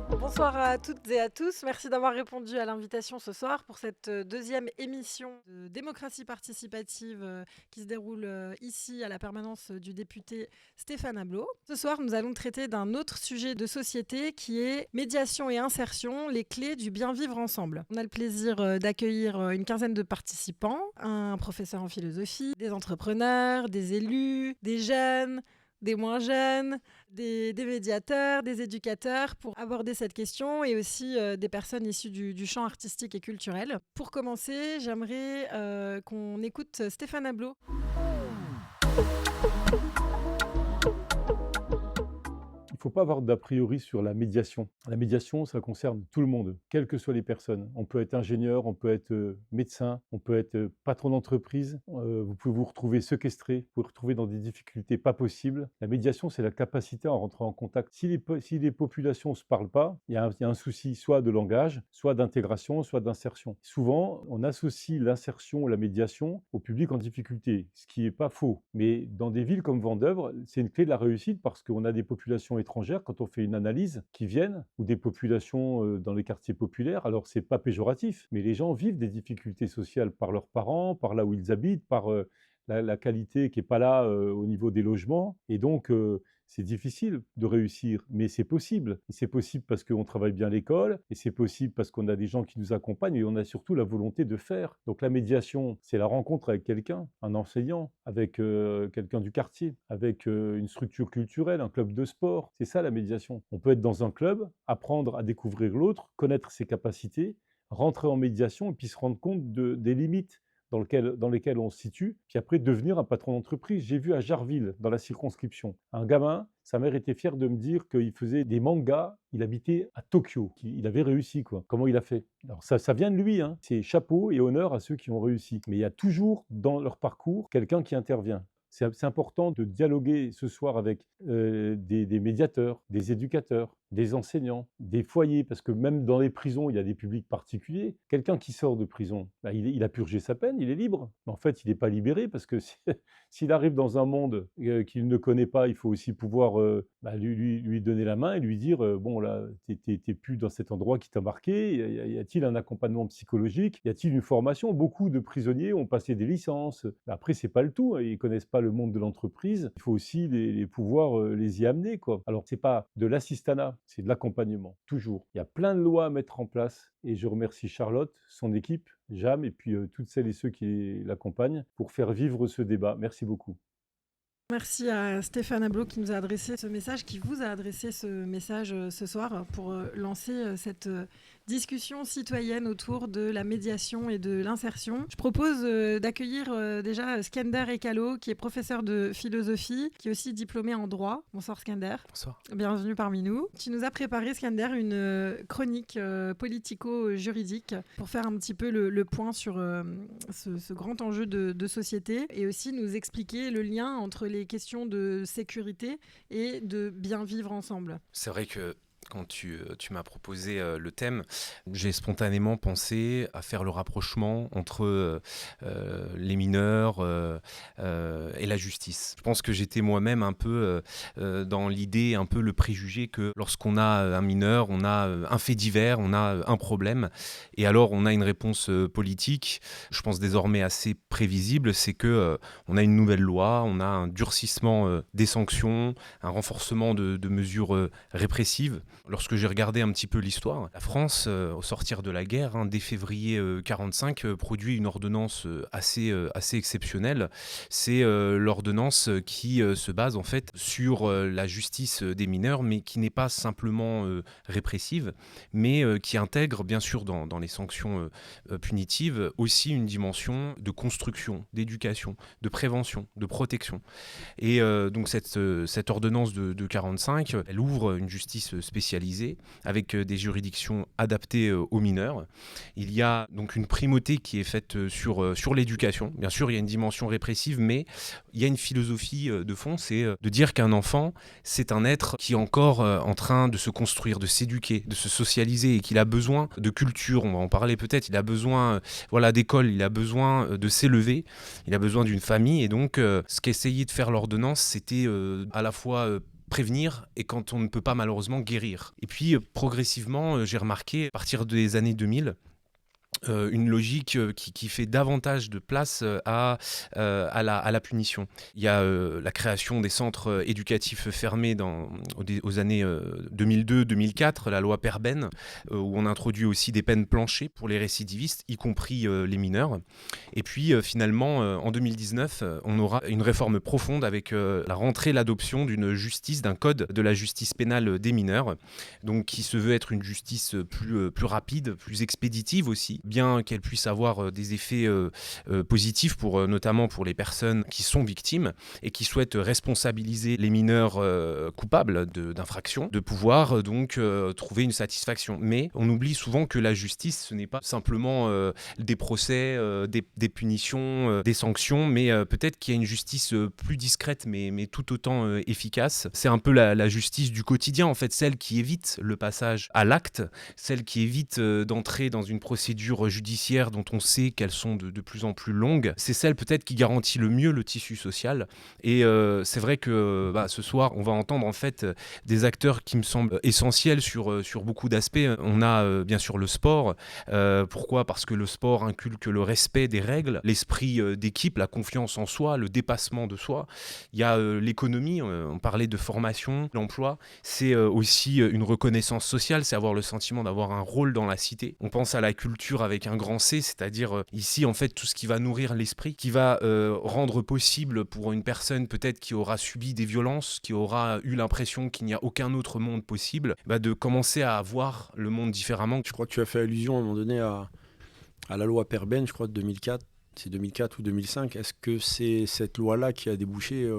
Bonsoir à toutes et à tous. Merci d'avoir répondu à l'invitation ce soir pour cette deuxième émission de démocratie participative qui se déroule ici à la permanence du député Stéphane Ablot. Ce soir, nous allons traiter d'un autre sujet de société qui est médiation et insertion, les clés du bien vivre ensemble. On a le plaisir d'accueillir une quinzaine de participants, un professeur en philosophie, des entrepreneurs, des élus, des jeunes, des moins jeunes, des médiateurs, des éducateurs pour aborder cette question et aussi des personnes issues du champ artistique et culturel. Pour commencer, j'aimerais qu'on écoute Stéphane Ablot. Il ne faut pas avoir d'a priori sur la médiation. La médiation, ça concerne tout le monde, quelles que soient les personnes. On peut être ingénieur, on peut être médecin, on peut être patron d'entreprise. Vous pouvez vous retrouver séquestré, vous pouvez vous retrouver dans des difficultés pas possibles. La médiation, c'est la capacité à rentrer en contact. Si les populations ne se parlent pas, il y a un souci soit de langage, soit d'intégration, soit d'insertion. Souvent, on associe l'insertion ou la médiation au public en difficulté, ce qui n'est pas faux. Mais dans des villes comme Vendeuvre, c'est une clé de la réussite parce qu'on a des populations étrangères, quand on fait une analyse, qui viennent, ou des populations dans les quartiers populaires. Alors, c'est pas péjoratif, mais les gens vivent des difficultés sociales par leurs parents, par là où ils habitent, par la qualité qui n'est pas là au niveau des logements. Et donc, c'est difficile de réussir, mais c'est possible. Et c'est possible parce qu'on travaille bien à l'école, et c'est possible parce qu'on a des gens qui nous accompagnent, et on a surtout la volonté de faire. Donc la médiation, c'est la rencontre avec quelqu'un, un enseignant, avec quelqu'un du quartier, avec une structure culturelle, un club de sport. C'est ça la médiation. On peut être dans un club, apprendre à découvrir l'autre, connaître ses capacités, rentrer en médiation, et puis se rendre compte des limites dans lesquelles on se situe, puis après devenir un patron d'entreprise. J'ai vu à Jarville, dans la circonscription, un gamin, sa mère était fière de me dire qu'il faisait des mangas, il habitait à Tokyo, il avait réussi, quoi. Comment il a fait? Alors ça vient de lui, hein. C'est chapeau et honneur à ceux qui ont réussi. Mais il y a toujours dans leur parcours quelqu'un qui intervient. C'est important de dialoguer ce soir avec des médiateurs, des éducateurs, des enseignants, des foyers, parce que même dans les prisons, il y a des publics particuliers. Quelqu'un qui sort de prison, bah, il a purgé sa peine, il est libre. Mais en fait, il n'est pas libéré parce que s'il arrive dans un monde qu'il ne connaît pas, il faut aussi pouvoir lui donner la main et lui dire bon, là, t'es plus dans cet endroit qui t'a marqué. Y a-t-il un accompagnement psychologique? Y a-t-il une formation? Beaucoup de prisonniers ont passé des licences. Après, c'est pas le tout, hein. Ils connaissent pas le monde de l'entreprise. Il faut aussi les pouvoir les y amener, quoi. Alors, c'est pas de l'assistanat, c'est de l'accompagnement, toujours. Il y a plein de lois à mettre en place et je remercie Charlotte, son équipe, Jam et puis toutes celles et ceux qui l'accompagnent pour faire vivre ce débat. Merci beaucoup. Merci à Stéphane Ablot qui nous a adressé ce message, qui vous a adressé ce message ce soir pour lancer cette discussion citoyenne autour de la médiation et de l'insertion. Je propose d'accueillir déjà Skender Ekalo, qui est professeur de philosophie, qui est aussi diplômé en droit. Bonsoir Skender. Bonsoir. Bienvenue parmi nous. Tu nous as préparé, Skender, une chronique politico-juridique pour faire un petit peu le point sur ce grand enjeu de société et aussi nous expliquer le lien entre les questions de sécurité et de bien vivre ensemble. C'est vrai que quand tu m'as proposé le thème, j'ai spontanément pensé à faire le rapprochement entre les mineurs et la justice. Je pense que j'étais moi-même un peu dans l'idée, un peu le préjugé que lorsqu'on a un mineur, on a un fait divers, on a un problème, et alors on a une réponse politique, je pense désormais assez prévisible, c'est que on a une nouvelle loi, on a un durcissement des sanctions, un renforcement de mesures répressives. Lorsque j'ai regardé un petit peu l'histoire, la France, au sortir de la guerre, dès février 1945, produit une ordonnance assez exceptionnelle. C'est l'ordonnance qui se base en fait sur la justice des mineurs, mais qui n'est pas simplement répressive, mais qui intègre bien sûr dans les sanctions punitives aussi une dimension de construction, d'éducation, de prévention, de protection. Et donc cette ordonnance de 1945, elle ouvre une justice spécialisée avec des juridictions adaptées aux mineurs. Il y a donc une primauté qui est faite sur l'éducation. Bien sûr, il y a une dimension répressive, mais il y a une philosophie de fond, c'est de dire qu'un enfant, c'est un être qui est encore en train de se construire, de s'éduquer, de se socialiser, et qu'il a besoin de culture, on va en parler peut-être, il a besoin d'école, il a besoin de s'élever, il a besoin d'une famille, et donc ce qu'essayait de faire l'ordonnance, c'était à la fois prévenir et quand on ne peut pas malheureusement guérir. Et puis progressivement, j'ai remarqué à partir des années 2000, une logique qui fait davantage de place à la punition. Il y a la création des centres éducatifs fermés aux années 2002-2004, la loi Perben, où on introduit aussi des peines planchées pour les récidivistes, y compris les mineurs. Et puis finalement, en 2019, on aura une réforme profonde avec la rentrée, l'adoption d'une justice, d'un code de la justice pénale des mineurs, donc qui se veut être une justice plus rapide, plus expéditive aussi, bien qu'elle puisse avoir des effets positifs notamment pour les personnes qui sont victimes et qui souhaitent responsabiliser les mineurs coupables d'infractions, de pouvoir donc trouver une satisfaction. Mais on oublie souvent que la justice, ce n'est pas simplement des procès, des punitions, des sanctions, mais peut-être qu'il y a une justice plus discrète mais tout autant efficace. C'est un peu la justice du quotidien, en fait, celle qui évite le passage à l'acte, celle qui évite d'entrer dans une procédure judiciaires dont on sait qu'elles sont de plus en plus longues, c'est celle peut-être qui garantit le mieux le tissu social. Et c'est vrai que ce soir, on va entendre en fait des acteurs qui me semblent essentiels sur beaucoup d'aspects. On a bien sûr le sport. Pourquoi ? Parce que le sport inculque le respect des règles, l'esprit d'équipe, la confiance en soi, le dépassement de soi. Il y a l'économie, on parlait de formation, l'emploi. C'est aussi une reconnaissance sociale, c'est avoir le sentiment d'avoir un rôle dans la cité. On pense à la culture avec un grand C, c'est-à-dire ici en fait tout ce qui va nourrir l'esprit, qui va rendre possible pour une personne peut-être qui aura subi des violences, qui aura eu l'impression qu'il n'y a aucun autre monde possible, de commencer à voir le monde différemment. Je crois que tu as fait allusion à un moment donné à la loi Perben, je crois de 2004, c'est 2004 ou 2005. Est-ce que c'est cette loi-là qui a débouché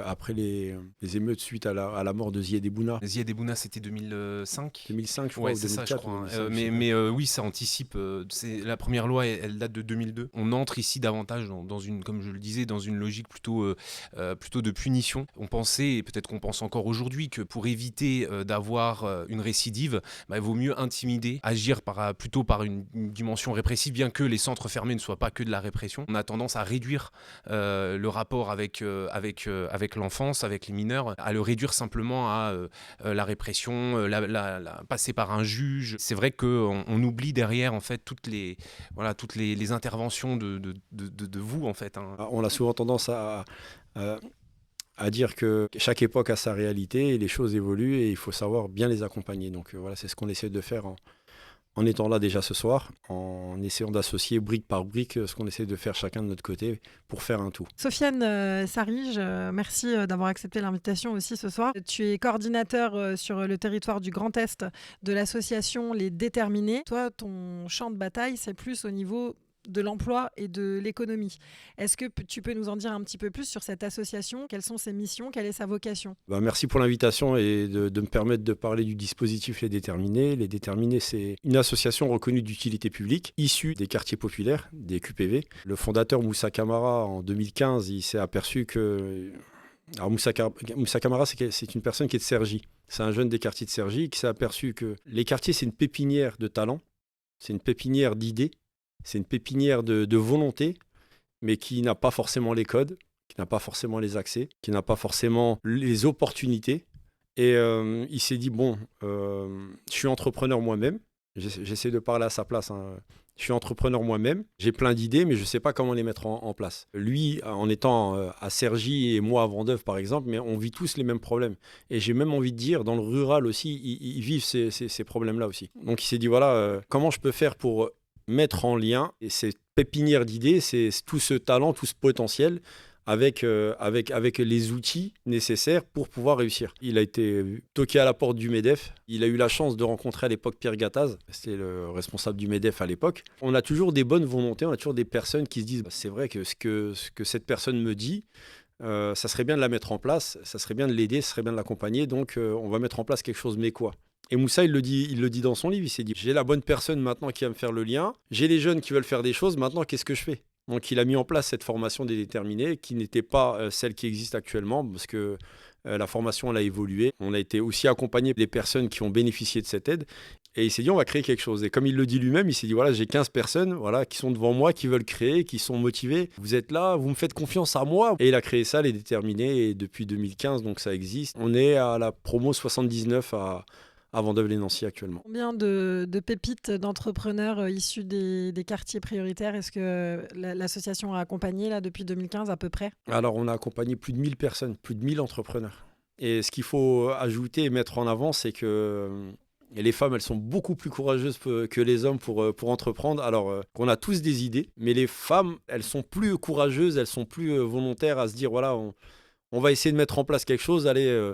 après les émeutes suite à la mort de Zied Bouna? Zied Bouna, c'était 2005. 2005, je crois, ouais, ou 2004. C'est ça, je crois. 2005, mais oui, ça anticipe. La première loi, elle date de 2002. On entre ici davantage dans une, comme je le disais, dans une logique plutôt de punition. On pensait, et peut-être qu'on pense encore aujourd'hui, que pour éviter d'avoir une récidive, il vaut mieux intimider, agir plutôt par une dimension répressive, bien que les centres fermés ne soient pas que de la répression. On a tendance à réduire le rapport avec l'enfance, avec les mineurs, à le réduire simplement à la répression, passer par un juge. C'est vrai qu'on oublie derrière en fait toutes les interventions de vous en fait. On a souvent tendance à dire que chaque époque a sa réalité et les choses évoluent et il faut savoir bien les accompagner. Donc voilà, c'est ce qu'on essaie de faire en étant là déjà ce soir, en essayant d'associer brique par brique ce qu'on essaie de faire chacun de notre côté pour faire un tout. Sofiane Sarige, merci d'avoir accepté l'invitation aussi ce soir. Tu es coordinateur sur le territoire du Grand Est de l'association Les Déterminés. Toi, ton champ de bataille, c'est plus au niveau de l'emploi et de l'économie. Est-ce que tu peux nous en dire un petit peu plus sur cette association ? Quelles sont ses missions ? Quelle est sa vocation ? Merci pour l'invitation et de me permettre de parler du dispositif Les Déterminés. Les Déterminés, c'est une association reconnue d'utilité publique, issue des quartiers populaires, des QPV. Le fondateur Moussa Camara, en 2015, il s'est aperçu que... Alors Moussa Camara, c'est une personne qui est de Cergy. C'est un jeune des quartiers de Cergy qui s'est aperçu que les quartiers, c'est une pépinière de talents, c'est une pépinière d'idées, c'est une pépinière de volonté, mais qui n'a pas forcément les codes, qui n'a pas forcément les accès, qui n'a pas forcément les opportunités. Et il s'est dit, je suis entrepreneur moi-même, j'essaie de parler à sa place, je suis entrepreneur moi-même, j'ai plein d'idées, mais je ne sais pas comment les mettre en place. Lui, en étant à Cergy et moi à Vendœuvre, par exemple, mais on vit tous les mêmes problèmes. Et j'ai même envie de dire, dans le rural aussi, ils vivent ces problèmes-là aussi. Donc il s'est dit, comment je peux faire pour mettre en lien cette pépinière d'idées, c'est tout ce talent, tout ce potentiel avec les outils nécessaires pour pouvoir réussir. Il a été toqué à la porte du MEDEF. Il a eu la chance de rencontrer à l'époque Pierre Gattaz, c'était le responsable du MEDEF à l'époque. On a toujours des bonnes volontés, on a toujours des personnes qui se disent c'est vrai que ce que cette personne me dit, ça serait bien de la mettre en place, ça serait bien de l'aider, ça serait bien de l'accompagner, donc on va mettre en place quelque chose, mais quoi ? Et Moussa, il le dit dans son livre, il s'est dit, j'ai la bonne personne maintenant qui va me faire le lien, j'ai les jeunes qui veulent faire des choses, maintenant qu'est-ce que je fais ? Donc il a mis en place cette formation des déterminés qui n'était pas celle qui existe actuellement, parce que La formation, elle a évolué. On a été aussi accompagné des personnes qui ont bénéficié de cette aide. Et il s'est dit, on va créer quelque chose. Et comme il le dit lui-même, il s'est dit, voilà, j'ai 15 personnes qui sont devant moi, qui veulent créer, qui sont motivées. Vous êtes là, vous me faites confiance à moi. Et il a créé ça, Les Déterminés, et depuis 2015, donc ça existe. On est à la promo 79 à Vendôme-les-Nancy actuellement. Combien de pépites d'entrepreneurs issus des quartiers prioritaires est-ce que l'association a accompagné là, depuis 2015 à peu près? Alors, on a accompagné plus de 1000 personnes, plus de 1000 entrepreneurs. Et ce qu'il faut ajouter et mettre en avant, c'est que les femmes, elles sont beaucoup plus courageuses que les hommes pour entreprendre. Alors qu'on a tous des idées, mais les femmes, elles sont plus courageuses, elles sont plus volontaires à se dire, voilà, on va essayer de mettre en place quelque chose, allez,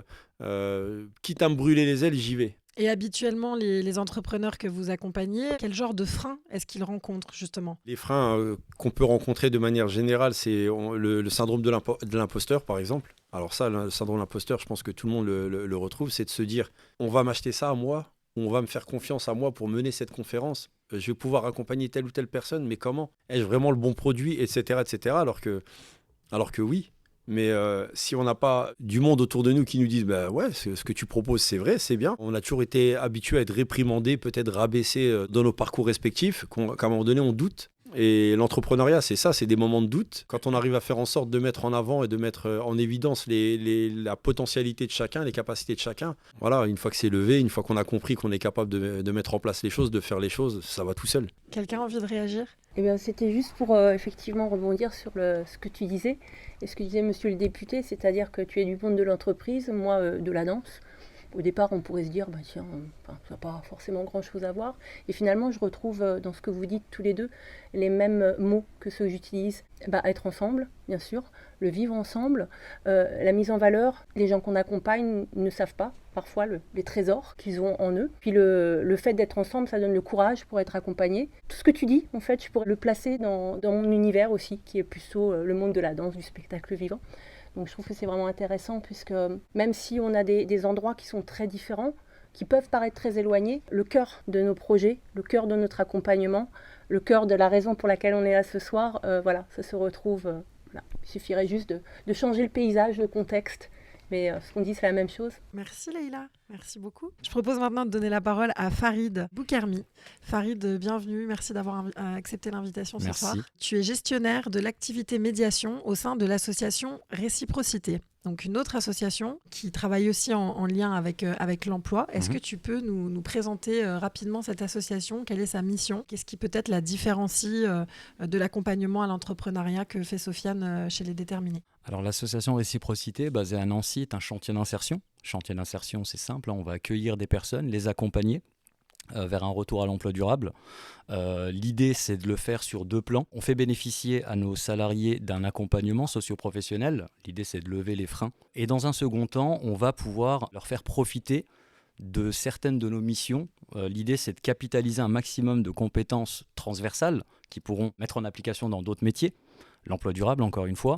quitte à me brûler les ailes, j'y vais. Et habituellement, les entrepreneurs que vous accompagnez, quel genre de freins est-ce qu'ils rencontrent justement? Les freins qu'on peut rencontrer de manière générale, c'est le syndrome de l'imposteur, par exemple. Alors ça, le syndrome de l'imposteur, je pense que tout le monde le retrouve, c'est de se dire, on va m'acheter ça à moi, ou on va me faire confiance à moi pour mener cette conférence. Je vais pouvoir accompagner telle ou telle personne, mais comment? Ai-je vraiment le bon produit, etc., etc. Alors que oui. Mais si on n'a pas du monde autour de nous qui nous disent bah ouais, ce que tu proposes, c'est vrai, c'est bien. On a toujours été habitué à être réprimandé, peut-être rabaissé dans nos parcours respectifs, qu'à un moment donné, on doute. Et l'entrepreneuriat, c'est ça, c'est des moments de doute. Quand on arrive à faire en sorte de mettre en avant et de mettre en évidence la potentialité de chacun, les capacités de chacun, voilà, une fois que c'est levé, une fois qu'on a compris qu'on est capable de mettre en place les choses, de faire les choses, ça va tout seul. Quelqu'un a envie de réagir? Eh bien, c'était juste pour effectivement rebondir sur ce que tu disais et ce que disait monsieur le député, c'est-à-dire que tu es du monde de l'entreprise, moi de la danse. Au départ, on pourrait se dire, bah, tiens, ça n'a pas forcément grand-chose à voir. Et finalement, je retrouve dans ce que vous dites tous les deux les mêmes mots que ceux que j'utilise. Être ensemble, bien sûr, le vivre ensemble, la mise en valeur. Les gens qu'on accompagne ne savent pas parfois les trésors qu'ils ont en eux. Puis le fait d'être ensemble, ça donne le courage pour être accompagné. Tout ce que tu dis, en fait, je pourrais le placer dans mon univers aussi, qui est plutôt le monde de la danse, du spectacle vivant. Donc je trouve que c'est vraiment intéressant puisque même si on a des endroits qui sont très différents, qui peuvent paraître très éloignés, le cœur de nos projets, le cœur de notre accompagnement, le cœur de la raison pour laquelle on est là ce soir, ça se retrouve. Voilà. Il suffirait juste de changer le paysage, le contexte. Mais ce qu'on dit, c'est la même chose. Merci Leïla, merci beaucoup. Je propose maintenant de donner la parole à Farid Boukermi. Farid, bienvenue, merci d'avoir accepté l'invitation ce soir. Tu es gestionnaire de l'activité médiation au sein de l'association Réciprocité. Donc une autre association qui travaille aussi en lien avec l'emploi. Est-ce que tu peux nous présenter rapidement cette association? Quelle est sa mission? Qu'est-ce qui peut-être la différencie de l'accompagnement à l'entrepreneuriat que fait Sofiane chez Les Déterminés? Alors l'association Réciprocité, basée à Nancy, est un chantier d'insertion. Chantier d'insertion, c'est simple, on va accueillir des personnes, les accompagner vers un retour à l'emploi durable. L'idée, c'est de le faire sur 2 plans. On fait bénéficier à nos salariés d'un accompagnement socio-professionnel. L'idée, c'est de lever les freins. Et dans un second temps, on va pouvoir leur faire profiter de certaines de nos missions. L'idée, c'est de capitaliser un maximum de compétences transversales qui pourront mettre en application dans d'autres métiers. L'emploi durable, encore une fois.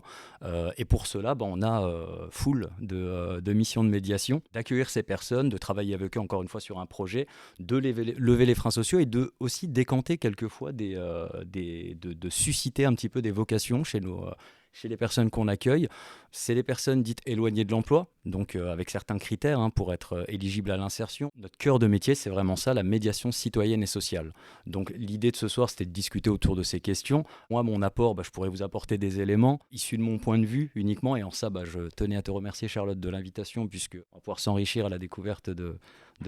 Et pour cela, on a full de missions de médiation, d'accueillir ces personnes, de travailler avec eux, encore une fois, sur un projet, de lever les freins sociaux et de aussi décanter quelquefois, de susciter un petit peu des vocations chez les personnes qu'on accueille. C'est les personnes dites éloignées de l'emploi, donc avec certains critères pour être éligibles à l'insertion. Notre cœur de métier, c'est vraiment ça, la médiation citoyenne et sociale. Donc l'idée de ce soir, c'était de discuter autour de ces questions. Moi, mon apport, je pourrais vous apporter des éléments issus de mon point de vue uniquement. Et en ça, je tenais à te remercier, Charlotte, de l'invitation, puisqu'on va pouvoir s'enrichir à la découverte de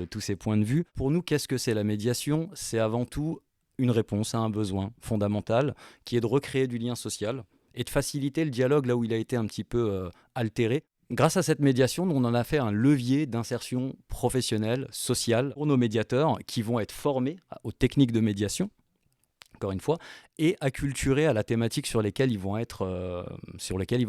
tous ces points de vue. Pour nous, qu'est-ce que c'est la médiation? C'est avant tout une réponse à un besoin fondamental qui est de recréer du lien social et de faciliter le dialogue là où il a été un petit peu altéré. Grâce à cette médiation, on en a fait un levier d'insertion professionnelle, sociale pour nos médiateurs qui vont être formés aux techniques de médiation, encore une fois, et acculturés à la thématique sur lesquelles ils vont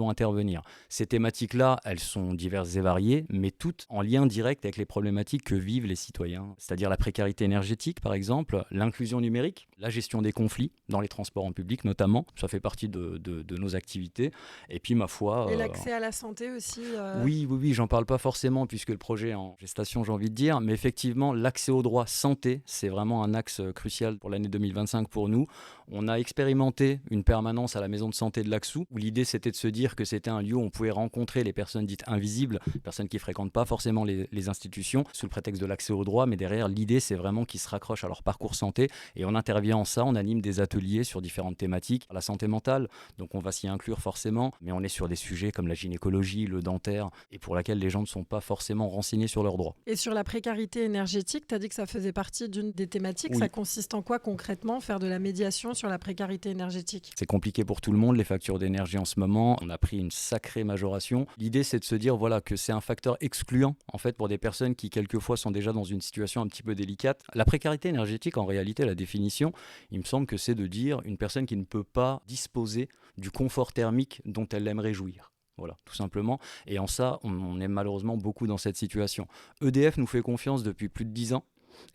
intervenir. Ces thématiques-là, elles sont diverses et variées, mais toutes en lien direct avec les problématiques que vivent les citoyens, c'est-à-dire la précarité énergétique, par exemple, l'inclusion numérique, la gestion des conflits dans les transports en public notamment, ça fait partie de nos activités, et puis ma foi... Et l'accès à la santé aussi Oui, j'en parle pas forcément puisque le projet est en gestation, j'ai envie de dire, mais effectivement, l'accès aux droits santé, c'est vraiment un axe crucial pour l'année 2025 pour nous. On a expérimenté une permanence à la maison de santé de l'Axou, où l'idée c'était de se dire que c'était un lieu où on pouvait rencontrer les personnes dites invisibles, personnes qui ne fréquentent pas forcément les institutions, sous le prétexte de l'accès aux droits, mais derrière l'idée c'est vraiment qu'ils se raccrochent à leur parcours santé, et on intervient en ça, on anime des ateliers sur différentes thématiques, la santé mentale, donc on va s'y inclure forcément, mais on est sur des sujets comme la gynécologie, le dentaire, et pour laquelle les gens ne sont pas forcément renseignés sur leurs droits. Et sur la précarité énergétique, tu as dit que ça faisait partie d'une des thématiques. Oui. Ça consiste en quoi concrètement, faire de la médiation sur la précarité énergétique? C'est compliqué pour tout le monde, les factures d'énergie en ce moment. On a pris une sacrée majoration. L'idée, c'est de se dire voilà, que c'est un facteur excluant en fait, pour des personnes qui, quelquefois, sont déjà dans une situation un petit peu délicate. La précarité énergétique, en réalité, la définition, il me semble que c'est de dire une personne qui ne peut pas disposer du confort thermique dont elle aimerait jouir. Voilà, tout simplement. Et en ça, on est malheureusement beaucoup dans cette situation. EDF nous fait confiance depuis plus de 10 ans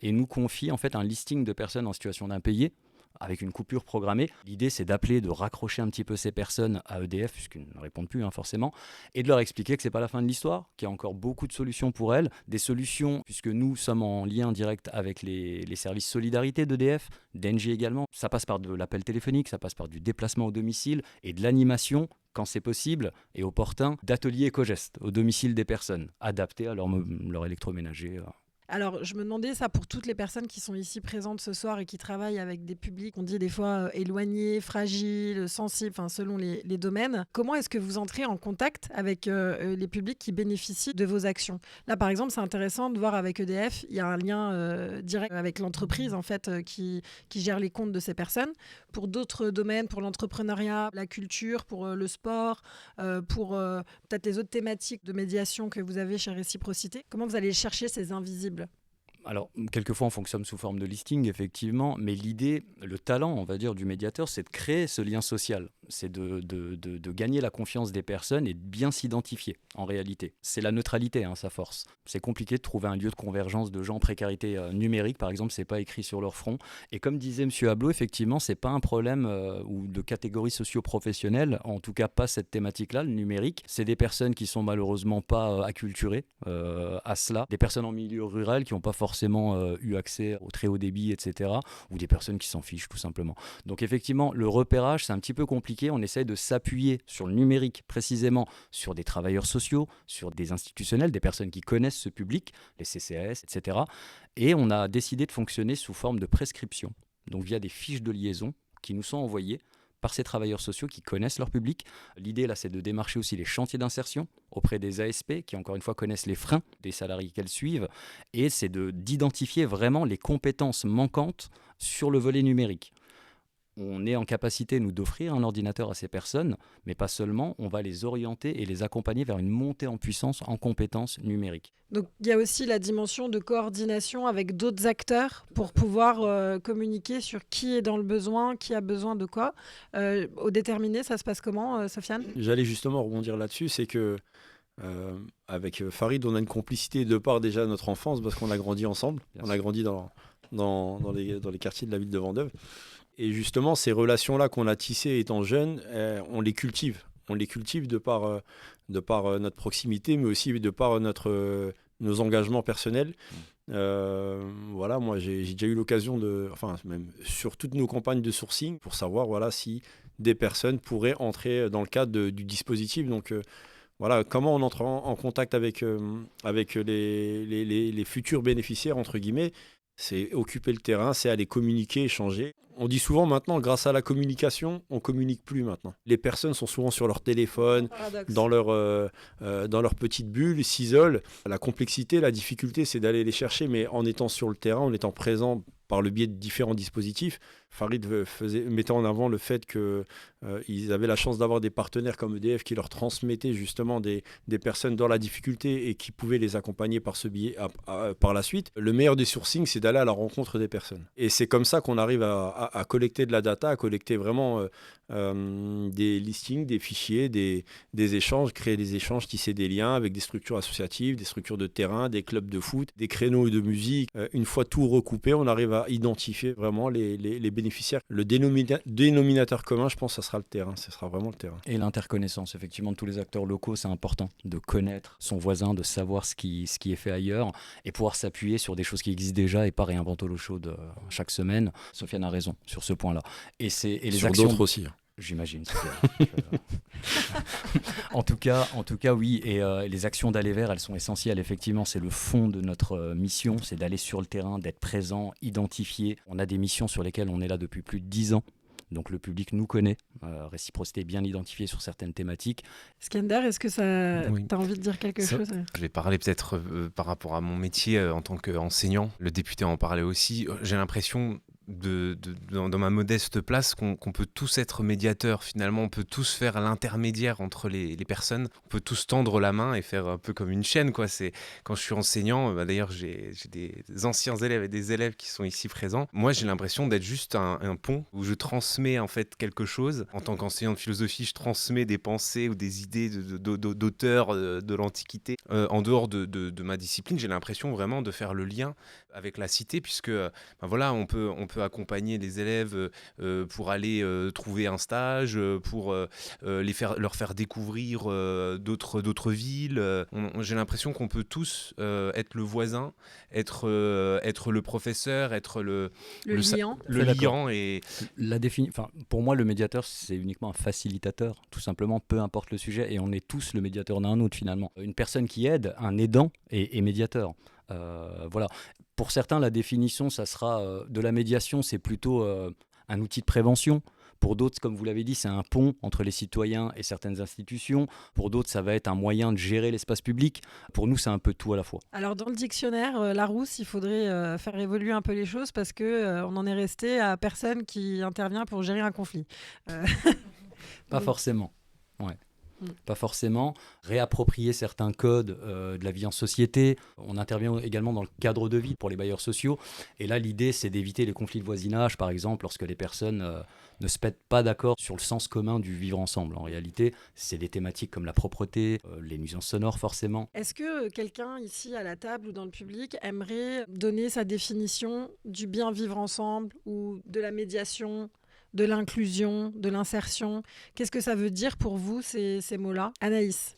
et nous confie en fait un listing de personnes en situation d'impayés avec une coupure programmée. L'idée, c'est d'appeler, de raccrocher un petit peu ces personnes à EDF, puisqu'ils ne répondent plus forcément, et de leur expliquer que ce n'est pas la fin de l'histoire, qu'il y a encore beaucoup de solutions pour elles, des solutions, puisque nous sommes en lien direct avec les services solidarité d'EDF, d'Engie également. Ça passe par de l'appel téléphonique, ça passe par du déplacement au domicile et de l'animation, quand c'est possible et opportun, d'ateliers éco-gestes au domicile des personnes, adaptés à leur électroménager. Alors, je me demandais ça pour toutes les personnes qui sont ici présentes ce soir et qui travaillent avec des publics, on dit des fois éloignés, fragiles, sensibles, selon les domaines. Comment est-ce que vous entrez en contact avec les publics qui bénéficient de vos actions? Là, par exemple, c'est intéressant de voir avec EDF, il y a un lien direct avec l'entreprise en fait, qui gère les comptes de ces personnes. Pour d'autres domaines, pour l'entrepreneuriat, la culture, pour le sport, pour peut-être les autres thématiques de médiation que vous avez chez Réciprocité, comment vous allez chercher ces invisibles? Alors, quelquefois, on fonctionne sous forme de listing, effectivement, mais l'idée, le talent, on va dire, du médiateur, c'est de créer ce lien social. C'est de gagner la confiance des personnes et de bien s'identifier, en réalité. C'est la neutralité, sa force. C'est compliqué de trouver un lieu de convergence de gens en précarité numérique, par exemple, c'est pas écrit sur leur front. Et comme disait M. Ablot, effectivement, c'est pas un problème ou de catégorie socio-professionnelle, en tout cas pas cette thématique-là, le numérique. C'est des personnes qui sont malheureusement pas acculturées à cela, des personnes en milieu rural qui n'ont pas forcément eu accès au très haut débit, etc., ou des personnes qui s'en fichent tout simplement. Donc effectivement, le repérage, c'est un petit peu compliqué. On essaie de s'appuyer sur le numérique, précisément sur des travailleurs sociaux, sur des institutionnels, des personnes qui connaissent ce public, les CCAS, etc. Et on a décidé de fonctionner sous forme de prescription, donc via des fiches de liaison qui nous sont envoyées par ces travailleurs sociaux qui connaissent leur public. L'idée, là, c'est de démarcher aussi les chantiers d'insertion auprès des ASP qui, encore une fois, connaissent les freins des salariés qu'elles suivent. Et c'est d'identifier vraiment les compétences manquantes sur le volet numérique. On est en capacité, nous, d'offrir un ordinateur à ces personnes, mais pas seulement, on va les orienter et les accompagner vers une montée en puissance en compétences numériques. Donc il y a aussi la dimension de coordination avec d'autres acteurs pour pouvoir communiquer sur qui est dans le besoin, qui a besoin de quoi. Au déterminé, ça se passe comment, Sofiane? J'allais justement rebondir là-dessus, c'est que avec Farid, on a une complicité de par déjà notre enfance, parce qu'on a grandi ensemble, on a grandi dans les quartiers de la ville de Vendôme. Et justement, ces relations-là qu'on a tissées étant jeunes, on les cultive. On les cultive de par notre proximité, mais aussi de par nos engagements personnels. Voilà, moi, j'ai déjà eu l'occasion même sur toutes nos campagnes de sourcing, pour savoir si des personnes pourraient entrer dans le cadre du dispositif. Donc, voilà, comment on entre en contact avec les futurs bénéficiaires, entre guillemets. C'est occuper le terrain, c'est aller communiquer, échanger. On dit souvent maintenant, grâce à la communication, on ne communique plus maintenant. Les personnes sont souvent sur leur téléphone, dans leur petite bulle, s'isolent. La complexité, la difficulté, c'est d'aller les chercher, mais en étant sur le terrain, en étant présent par le biais de différents dispositifs. Farid mettait en avant le fait qu'ils avaient la chance d'avoir des partenaires comme EDF qui leur transmettaient justement des personnes dans la difficulté et qui pouvaient les accompagner par ce biais par la suite. Le meilleur des sourcings, c'est d'aller à la rencontre des personnes. Et c'est comme ça qu'on arrive à collecter de la data, à collecter vraiment des listings, des fichiers, des échanges, créer des échanges, tisser des liens avec des structures associatives, des structures de terrain, des clubs de foot, des créneaux de musique. Une fois tout recoupé, on arrive à identifier vraiment les bénéficiaires bénéficiaires. Le dénominateur commun, je pense, ça sera le terrain. Ce sera vraiment le terrain. Et l'interconnaissance, effectivement, de tous les acteurs locaux, c'est important de connaître son voisin, de savoir ce qui est fait ailleurs et pouvoir s'appuyer sur des choses qui existent déjà et pas réinventer l'eau chaude chaque semaine. Sofiane a raison sur ce point-là. Et les sur actions d'autres aussi. J'imagine. En tout cas, oui. Et les actions d'aller vers, elles sont essentielles. Effectivement, c'est le fond de notre mission, c'est d'aller sur le terrain, d'être présent, identifié. On a des missions sur lesquelles on est là depuis plus de 10 ans. Donc le public nous connaît, réciprocité bien identifiée sur certaines thématiques. Skender, est-ce que t'as envie de dire quelque chose? Je vais parler peut-être par rapport à mon métier en tant qu'enseignant. Le député en parlait aussi. J'ai l'impression dans ma modeste place qu'on peut tous être médiateurs finalement, on peut tous faire l'intermédiaire entre les personnes, on peut tous tendre la main et faire un peu comme une chaîne quoi. C'est quand je suis enseignant, d'ailleurs j'ai des anciens élèves et des élèves qui sont ici présents, moi j'ai l'impression d'être juste un pont où je transmets en fait quelque chose. En tant qu'enseignant de philosophie, je transmets des pensées ou des idées d'auteurs de l'Antiquité. En dehors de ma discipline, j'ai l'impression vraiment de faire le lien avec la cité, puisque voilà, on peut accompagner les élèves pour aller trouver un stage, pour leur faire découvrir d'autres villes. J'ai l'impression qu'on peut tous être le voisin, être le professeur, être le liant. Et pour moi, le médiateur, c'est uniquement un facilitateur, tout simplement, peu importe le sujet, et on est tous le médiateur d'un autre finalement. Une personne qui aide, un aidant, est médiateur. Voilà. Pour certains, la définition, ça sera de la médiation, c'est plutôt un outil de prévention. Pour d'autres, comme vous l'avez dit, c'est un pont entre les citoyens et certaines institutions. Pour d'autres, ça va être un moyen de gérer l'espace public. Pour nous, c'est un peu tout à la fois. Alors, dans le dictionnaire Larousse, il faudrait faire évoluer un peu les choses parce qu'on en est resté à personne qui intervient pour gérer un conflit. Pas forcément. Ouais. Pas forcément. Réapproprier certains codes de la vie en société. On intervient également dans le cadre de vie pour les bailleurs sociaux. Et là, l'idée, c'est d'éviter les conflits de voisinage, par exemple, lorsque les personnes ne se mettent pas d'accord sur le sens commun du vivre ensemble. En réalité, c'est des thématiques comme la propreté, les nuisances sonores, forcément. Est-ce que quelqu'un ici à la table ou dans le public aimerait donner sa définition du bien vivre ensemble ou de la médiation, de l'inclusion, de l'insertion? Qu'est-ce que ça veut dire pour vous, ces mots-là? Anaïs.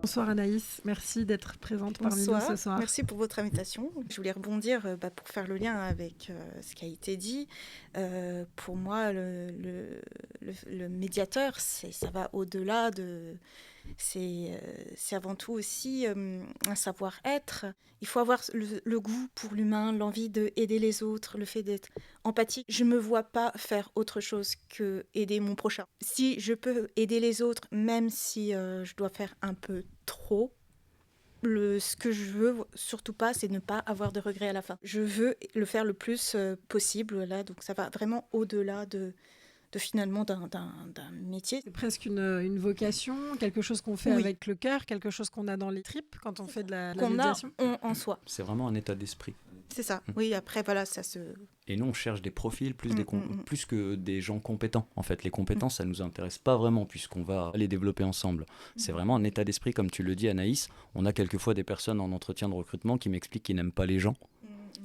Bonsoir Anaïs, merci d'être présente parmi nous ce soir. Merci pour votre invitation. Je voulais rebondir pour faire le lien avec ce qui a été dit. Pour moi, le médiateur, ça va au-delà de... C'est avant tout aussi un savoir-être. Il faut avoir le goût pour l'humain, l'envie d'aider les autres, le fait d'être empathique. Je ne me vois pas faire autre chose que aider mon prochain. Si je peux aider les autres, même si je dois faire un peu trop, ce que je veux surtout pas, c'est ne pas avoir de regrets à la fin. Je veux le faire le plus possible, là, donc ça va vraiment au-delà de finalement d'un métier. C'est presque une vocation, quelque chose qu'on fait avec le cœur, quelque chose qu'on a dans les tripes quand on fait de la médiation. En soi. C'est vraiment un état d'esprit. C'est ça, oui, après voilà, ça se... Et nous, on cherche des profils plus que des gens compétents. En fait, les compétences, ça ne nous intéresse pas vraiment puisqu'on va les développer ensemble. C'est vraiment un état d'esprit, comme tu le dis, Anaïs. On a quelquefois des personnes en entretien de recrutement qui m'expliquent qu'ils n'aiment pas les gens.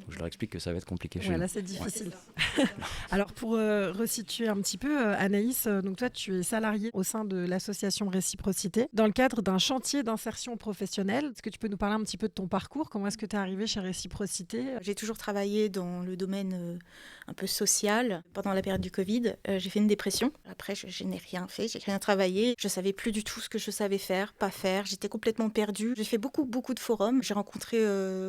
Je leur explique que ça va être compliqué chez nous. Là, c'est difficile. Ouais. Alors, pour resituer un petit peu, Anaïs, donc toi, tu es salariée au sein de l'association Réciprocité dans le cadre d'un chantier d'insertion professionnelle. Est-ce que tu peux nous parler un petit peu de ton parcours? Comment est-ce que tu es arrivée chez Réciprocité? J'ai toujours travaillé dans le domaine un peu social. Pendant la période du Covid, j'ai fait une dépression. Après, je n'ai rien fait, j'ai rien travaillé. Je ne savais plus du tout ce que je savais faire, pas faire. J'étais complètement perdue. J'ai fait beaucoup de forums. J'ai rencontré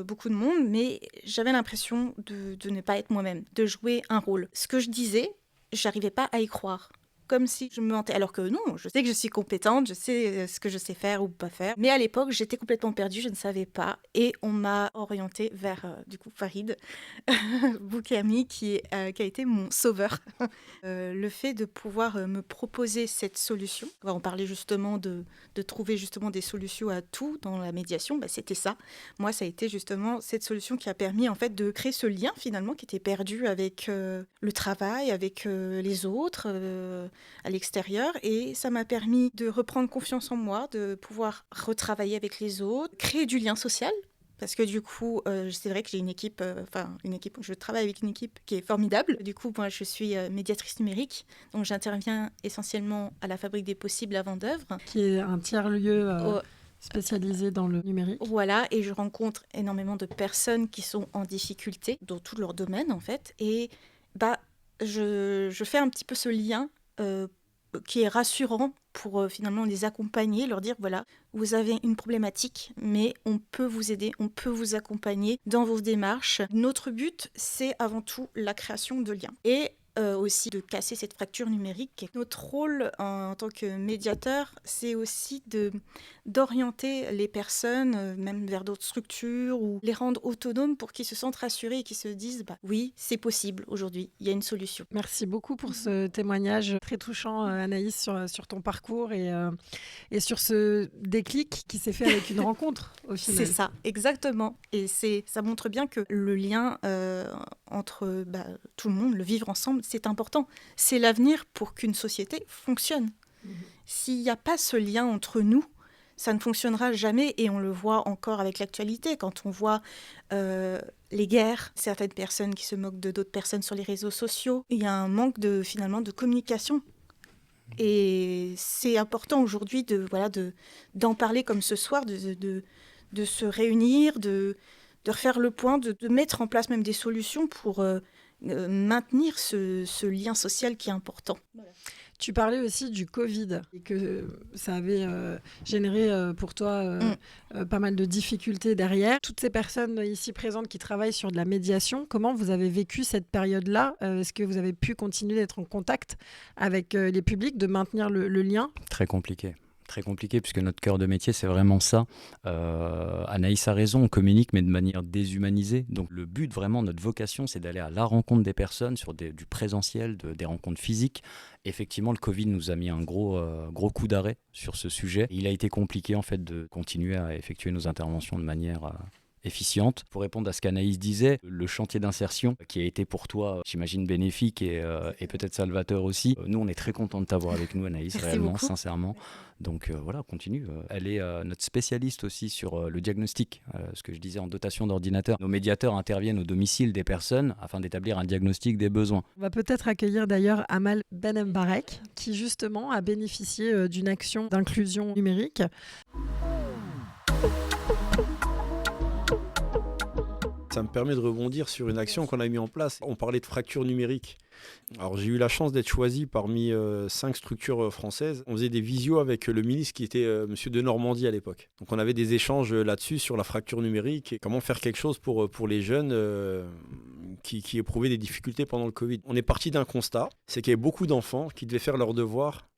beaucoup de monde, mais j'avais l'impression de ne pas être moi-même, de jouer un rôle. Ce que je disais, j'arrivais pas à y croire. Comme si je me mentais. Alors que non, je sais que je suis compétente, je sais ce que je sais faire ou pas faire. Mais à l'époque, j'étais complètement perdue, je ne savais pas. Et on m'a orientée vers, Farid Boukami, qui a été mon sauveur. Le fait de pouvoir me proposer cette solution, on parlait justement de trouver justement des solutions à tout dans la médiation, c'était ça. Moi, ça a été justement cette solution qui a permis en fait de créer ce lien finalement qui était perdu avec le travail, avec les autres, à l'extérieur, et ça m'a permis de reprendre confiance en moi, de pouvoir retravailler avec les autres, créer du lien social, parce que du coup, c'est vrai que j'ai je travaille avec une équipe qui est formidable. Du coup, moi, je suis médiatrice numérique, donc j'interviens essentiellement à la Fabrique des Possibles à Vendeuvre. Qui est un tiers-lieu spécialisé dans le numérique. Voilà, et je rencontre énormément de personnes qui sont en difficulté dans tout leur domaine, en fait. Et je fais un petit peu ce lien qui est rassurant pour finalement les accompagner, leur dire, voilà, vous avez une problématique, mais on peut vous aider, on peut vous accompagner dans vos démarches. Notre but, c'est avant tout la création de liens. Et aussi de casser cette fracture numérique. Notre rôle en tant que médiateur, c'est aussi d'orienter les personnes, même vers d'autres structures, ou les rendre autonomes pour qu'ils se sentent rassurés et qu'ils se disent oui, c'est possible aujourd'hui, il y a une solution. Merci beaucoup pour ce témoignage très touchant, Anaïs, sur ton parcours et sur ce déclic qui s'est fait avec une rencontre au final. C'est ça, exactement. Et ça montre bien que le lien entre tout le monde, le vivre ensemble, c'est important. C'est l'avenir pour qu'une société fonctionne. S'il n'y a pas ce lien entre nous, ça ne fonctionnera jamais, et on le voit encore avec l'actualité, quand on voit les guerres, certaines personnes qui se moquent de d'autres personnes sur les réseaux sociaux. Il y a un manque finalement de communication. Et c'est important aujourd'hui d'en parler comme ce soir, de se réunir, de refaire le point, de mettre en place même des solutions pour maintenir ce lien social qui est important. Voilà. Tu parlais aussi du Covid et que ça avait généré pour toi pas mal de difficultés derrière. Toutes ces personnes ici présentes qui travaillent sur de la médiation, comment vous avez vécu cette période-là ? Est-ce que vous avez pu continuer d'être en contact avec les publics, de maintenir le lien ? Très compliqué. Très compliqué, puisque notre cœur de métier, c'est vraiment ça. Anaïs a raison, on communique, mais de manière déshumanisée. Donc le but, vraiment, notre vocation, c'est d'aller à la rencontre des personnes sur du présentiel, des rencontres physiques. Effectivement, le Covid nous a mis un gros coup d'arrêt sur ce sujet. Il a été compliqué, en fait, de continuer à effectuer nos interventions de manière efficiente. Pour répondre à ce qu'Anaïs disait, le chantier d'insertion qui a été pour toi, j'imagine, bénéfique et peut-être salvateur aussi. Nous, on est très contents de t'avoir avec nous, Anaïs, Merci réellement, beaucoup. Sincèrement. Donc voilà, continue. Elle est notre spécialiste aussi sur le diagnostic, ce que je disais en dotation d'ordinateur. Nos médiateurs interviennent au domicile des personnes afin d'établir un diagnostic des besoins. On va peut-être accueillir d'ailleurs Amal Benembarek, qui justement a bénéficié d'une action d'inclusion numérique. Ça me permet de rebondir sur une action qu'on a mis en place. On parlait de fracture numérique. Alors j'ai eu la chance d'être choisi parmi 5 structures françaises. On faisait des visios avec le ministre qui était Monsieur de Normandie à l'époque. Donc on avait des échanges là-dessus sur la fracture numérique et comment faire quelque chose pour les jeunes qui éprouvaient des difficultés pendant le Covid. On est parti d'un constat, c'est qu'il y avait beaucoup d'enfants qui devaient faire leurs devoirs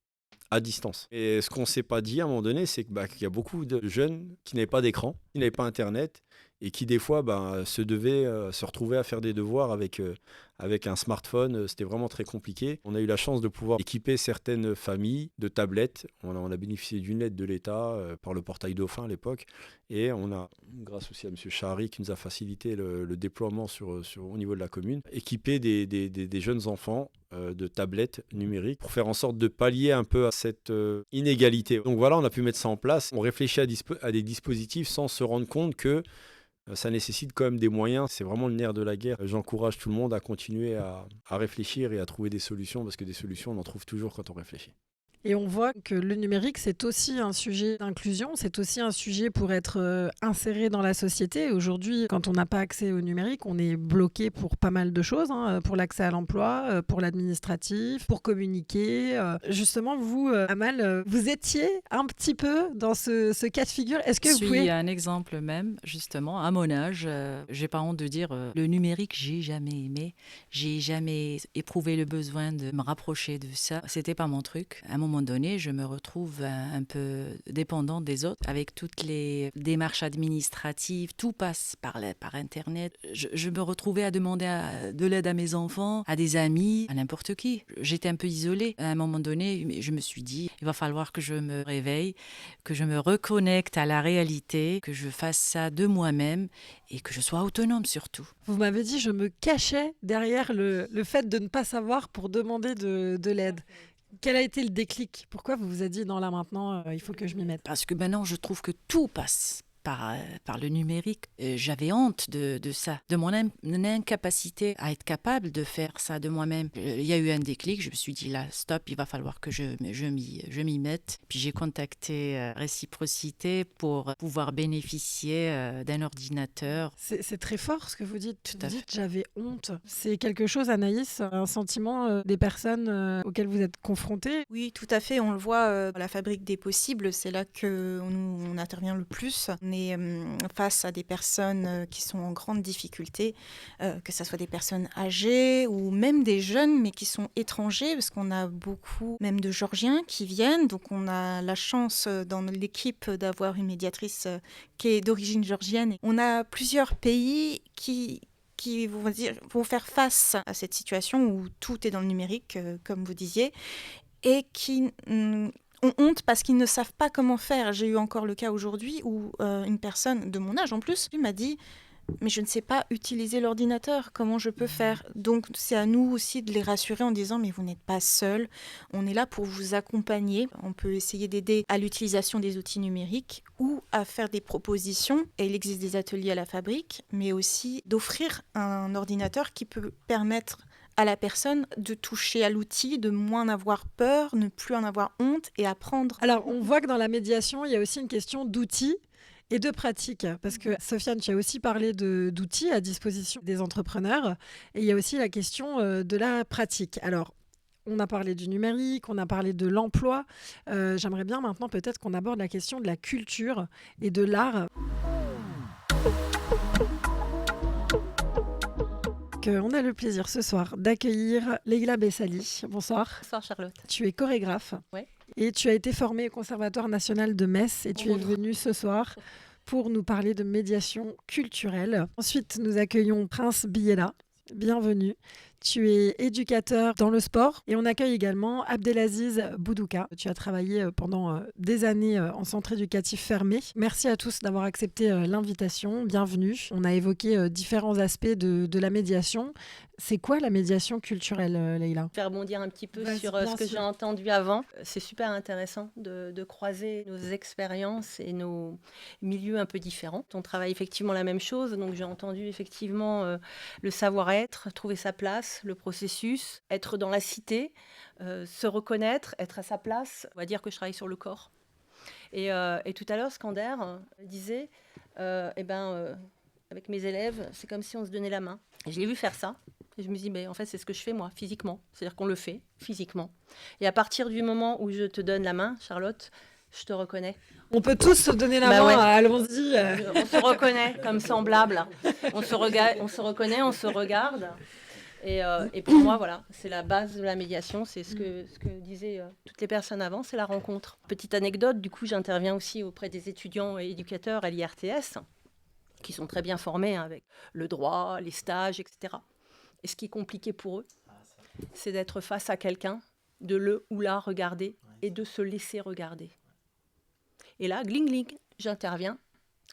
à distance. Et ce qu'on ne s'est pas dit à un moment donné, c'est qu'il y a beaucoup de jeunes qui n'avaient pas d'écran, qui n'avaient pas Internet, et qui des fois se retrouvaient à faire des devoirs avec un smartphone. C'était vraiment très compliqué. On a eu la chance de pouvoir équiper certaines familles de tablettes. On a bénéficié d'une aide de l'État par le portail Dauphin à l'époque. Et on a, grâce aussi à M. Chary qui nous a facilité le déploiement au niveau de la commune, équipé des jeunes enfants de tablettes numériques pour faire en sorte de pallier un peu à cette inégalité. Donc voilà, on a pu mettre ça en place. On réfléchit à des dispositifs sans se rendre compte que ça nécessite quand même des moyens. C'est vraiment le nerf de la guerre. J'encourage tout le monde à continuer à réfléchir et à trouver des solutions, parce que des solutions, on en trouve toujours quand on réfléchit. Et on voit que le numérique, c'est aussi un sujet d'inclusion, c'est aussi un sujet pour être inséré dans la société. Aujourd'hui, quand on n'a pas accès au numérique, on est bloqué pour pas mal de choses, pour l'accès à l'emploi, pour l'administratif, pour communiquer. Justement, vous, Amal, vous étiez un petit peu dans ce cas de figure. Est-ce que vous pouvez... un exemple même, justement, à mon âge. J'ai pas honte de dire, le numérique, j'ai jamais aimé. J'ai jamais éprouvé le besoin de me rapprocher de ça. C'était pas mon truc. À un moment donné, je me retrouve un peu dépendante des autres avec toutes les démarches administratives. Tout passe par Internet. Je me retrouvais à demander de l'aide à mes enfants, à des amis, à n'importe qui. J'étais un peu isolée. À un moment donné, je me suis dit, il va falloir que je me réveille, que je me reconnecte à la réalité, que je fasse ça de moi-même et que je sois autonome surtout. Vous m'avez dit, je me cachais derrière le fait de ne pas savoir pour demander de l'aide. Quel a été le déclic ? Pourquoi vous vous êtes dit, non là maintenant, il faut que je m'y mette ? Parce que maintenant, je trouve que tout passe par le numérique. J'avais honte de ça, de mon incapacité à être capable de faire ça de moi-même. Il y a eu un déclic, je me suis dit là, stop, il va falloir que je m'y mette. Puis j'ai contacté Réciprocité pour pouvoir bénéficier d'un ordinateur. C'est très fort ce que vous dites. Tout Vous à fait. dites j'avais honte. C'est quelque chose, Anaïs, un sentiment des personnes auxquelles vous êtes confrontées? Oui, tout à fait. On le voit à la Fabrique des possibles. C'est là qu'on intervient le plus. On est face à des personnes qui sont en grande difficulté, que ce soit des personnes âgées ou même des jeunes, mais qui sont étrangers, parce qu'on a beaucoup même de Georgiens qui viennent. Donc on a la chance dans l'équipe d'avoir une médiatrice qui est d'origine georgienne. On a plusieurs pays qui vont faire face à cette situation où tout est dans le numérique, comme vous disiez, et qui ont honte parce qu'ils ne savent pas comment faire. J'ai eu encore le cas aujourd'hui où une personne de mon âge en plus m'a dit « mais je ne sais pas utiliser l'ordinateur, comment je peux faire ?» Donc c'est à nous aussi de les rassurer en disant « mais vous n'êtes pas seuls, on est là pour vous accompagner ». On peut essayer d'aider à l'utilisation des outils numériques ou à faire des propositions. Et il existe des ateliers à la Fabrique, mais aussi d'offrir un ordinateur qui peut permettre à la personne de toucher à l'outil, de moins en avoir peur, ne plus en avoir honte et apprendre. Alors, on voit que dans la médiation, il y a aussi une question d'outils et de pratique. Parce que, Sofiane, tu as aussi parlé d'outils à disposition des entrepreneurs. Et il y a aussi la question de la pratique. Alors, on a parlé du numérique, on a parlé de l'emploi. J'aimerais bien maintenant peut-être qu'on aborde la question de la culture et de l'art. On a le plaisir ce soir d'accueillir Leïla Bessali. Bonsoir. Bonsoir Charlotte. Tu es chorégraphe Ouais. et tu as été formée au Conservatoire national de Metz et tu es venue ce soir pour nous parler de médiation culturelle. Ensuite, nous accueillons Prince Biella. Bienvenue. Tu es éducateur dans le sport et on accueille également Abdelaziz Boudouka. Tu as travaillé pendant des années en centre éducatif fermé. Merci à tous d'avoir accepté l'invitation. Bienvenue. On a évoqué différents aspects de la médiation. C'est quoi la médiation culturelle, Leïla ? Je vais rebondir un petit peu Vas-y, sur bien ce que sûr. j'ai entendu avant. C'est super intéressant de croiser nos expériences et nos milieux un peu différents. On travaille effectivement la même chose, donc j'ai entendu effectivement le savoir-être, trouver sa place, le processus, être dans la cité, se reconnaître, être à sa place. On va dire que je travaille sur le corps. Et tout à l'heure, Skander disait, avec mes élèves, c'est comme si on se donnait la main. Et je l'ai vu faire ça. Et je me dis, mais en fait, c'est ce que je fais moi, physiquement. C'est-à-dire qu'on le fait, physiquement. Et à partir du moment où je te donne la main, Charlotte, je te reconnais. On peut tous se donner la main, Ouais. allons-y. On se reconnaît comme semblables. On se reconnaît, on se regarde. Et pour moi, voilà, c'est la base de la médiation. C'est ce que disaient toutes les personnes avant, c'est la rencontre. Petite anecdote, du coup, j'interviens aussi auprès des étudiants et éducateurs à l'IRTS, qui sont très bien formés avec le droit, les stages, etc. Et ce qui est compliqué pour eux, c'est d'être face à quelqu'un, de le ou la regarder et de se laisser regarder. Et là, gling gling, j'interviens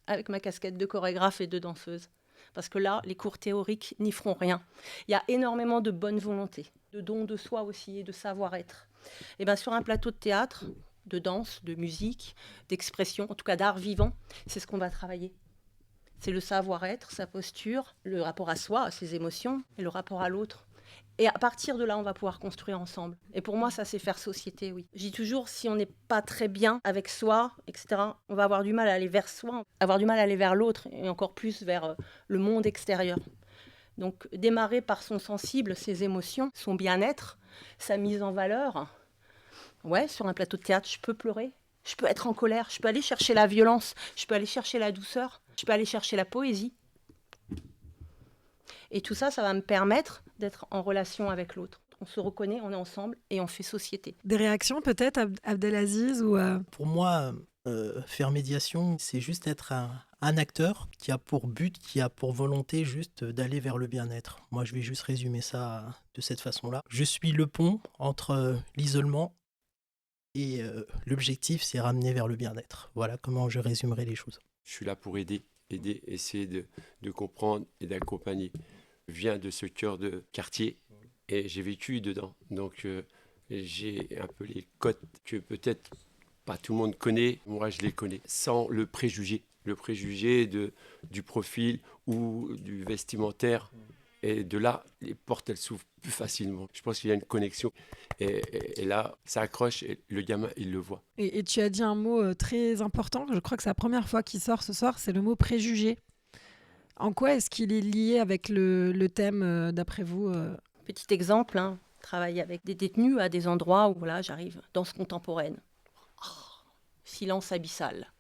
avec ma casquette de chorégraphe et de danseuse. Parce que là, les cours théoriques n'y feront rien. Il y a énormément de bonne volonté, de don de soi aussi et de savoir-être. Et bien sur un plateau de théâtre, de danse, de musique, d'expression, en tout cas d'art vivant, c'est ce qu'on va travailler. C'est le savoir-être, sa posture, le rapport à soi, à ses émotions et le rapport à l'autre. Et à partir de là, on va pouvoir construire ensemble. Et pour moi, ça, c'est faire société, oui. Je dis toujours, si on n'est pas très bien avec soi, etc., on va avoir du mal à aller vers soi, avoir du mal à aller vers l'autre, et encore plus vers le monde extérieur. Donc, démarrer par son sensible, ses émotions, son bien-être, sa mise en valeur. Ouais, sur un plateau de théâtre, je peux pleurer, je peux être en colère, je peux aller chercher la violence, je peux aller chercher la douceur, je peux aller chercher la poésie. Et tout ça, ça va me permettre d'être en relation avec l'autre. On se reconnaît, on est ensemble et on fait société. Des réactions peut-être, Abdelaziz ou Pour moi, faire médiation, c'est juste être un acteur qui a pour but, qui a pour volonté juste d'aller vers le bien-être. Moi, je vais juste résumer ça de cette façon-là. Je suis le pont entre l'isolement et l'objectif, c'est ramener vers le bien-être. Voilà comment je résumerai les choses. Je suis là pour aider, essayer de comprendre et d'accompagner. Je viens de ce cœur de quartier et j'ai vécu dedans. Donc j'ai un peu les codes que peut-être pas tout le monde connaît. Moi, je les connais sans le préjugé. le préjugé du profil ou du vestimentaire. Et de là, les portes, elles s'ouvrent plus facilement. Je pense qu'il y a une connexion. Et là, ça accroche et le gamin, il le voit. Et tu as dit un mot très important, je crois que c'est la première fois qu'il sort ce soir, c'est le mot préjugé. En quoi est-ce qu'il est lié avec le thème, d'après vous Petit exemple, travailler avec des détenus à des endroits où voilà, j'arrive, danse contemporaine. Oh, silence abyssal.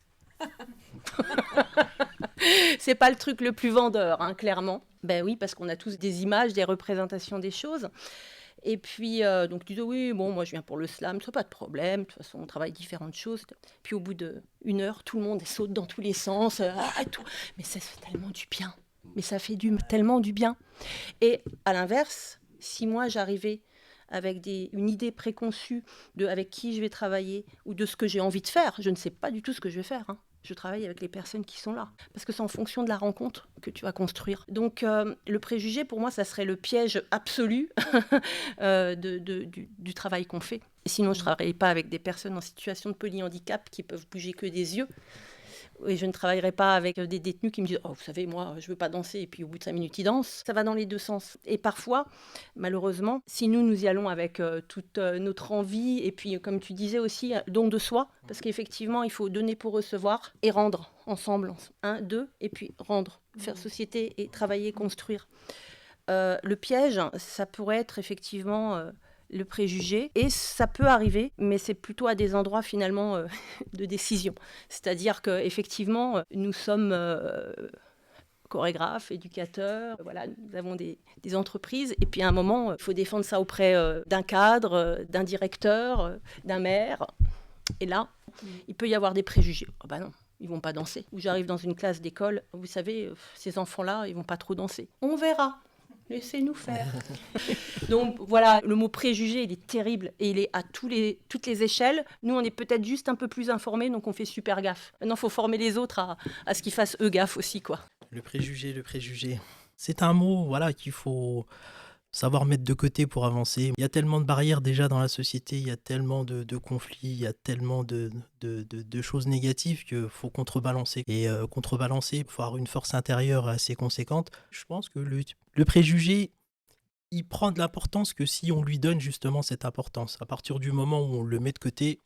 C'est pas le truc le plus vendeur, clairement. Ben oui, parce qu'on a tous des images, des représentations des choses. Et puis, donc tu dis, oui, bon, moi je viens pour le slam, c'est pas de problème, de toute façon on travaille différentes choses. Puis au bout d'1 heure, tout le monde saute dans tous les sens, et tout. Mais ça fait tellement du bien. Mais ça fait tellement du bien. Et à l'inverse, si moi j'arrivais avec une idée préconçue de avec qui je vais travailler ou de ce que j'ai envie de faire, je ne sais pas du tout ce que je vais faire. Je travaille avec les personnes qui sont là. Parce que c'est en fonction de la rencontre que tu vas construire. Donc, le préjugé, pour moi, ça serait le piège absolu du travail qu'on fait. Et sinon, je ne travaillerai pas avec des personnes en situation de polyhandicap qui peuvent bouger que des yeux. Et je ne travaillerai pas avec des détenus qui me disent « Oh, vous savez, moi, je ne veux pas danser. » Et puis, au bout de 5 minutes, ils dansent. Ça va dans les deux sens. Et parfois, malheureusement, si nous y allons avec toute notre envie, et puis, comme tu disais aussi, don de soi, parce qu'effectivement, il faut donner pour recevoir et rendre ensemble. 1, 2, et puis rendre, faire société et travailler, construire. Le piège, ça pourrait être effectivement... le préjugé, et ça peut arriver, mais c'est plutôt à des endroits finalement de décision. C'est-à-dire qu'effectivement, nous sommes chorégraphes, éducateurs, voilà, nous avons des entreprises, et puis à un moment, il faut défendre ça auprès d'un cadre, d'un directeur, d'un maire, et là, il peut y avoir des préjugés. Oh ben non, ils vont pas danser. Ou j'arrive dans une classe d'école, vous savez, ces enfants-là, ils vont pas trop danser. On verra. Laissez-nous faire. Donc voilà, le mot préjugé, il est terrible et il est à toutes les échelles. Nous, on est peut-être juste un peu plus informés, donc on fait super gaffe. Maintenant, il faut former les autres à ce qu'ils fassent eux gaffe aussi, quoi. Le préjugé. C'est un mot, voilà, qu'il faut savoir mettre de côté pour avancer. Il y a tellement de barrières déjà dans la société, il y a tellement de conflits, il y a tellement de choses négatives qu'il faut contrebalancer. Et contrebalancer, il faut avoir une force intérieure assez conséquente. Je pense que le préjugé, il prend de l'importance que si on lui donne justement cette importance. À partir du moment où on le met de côté,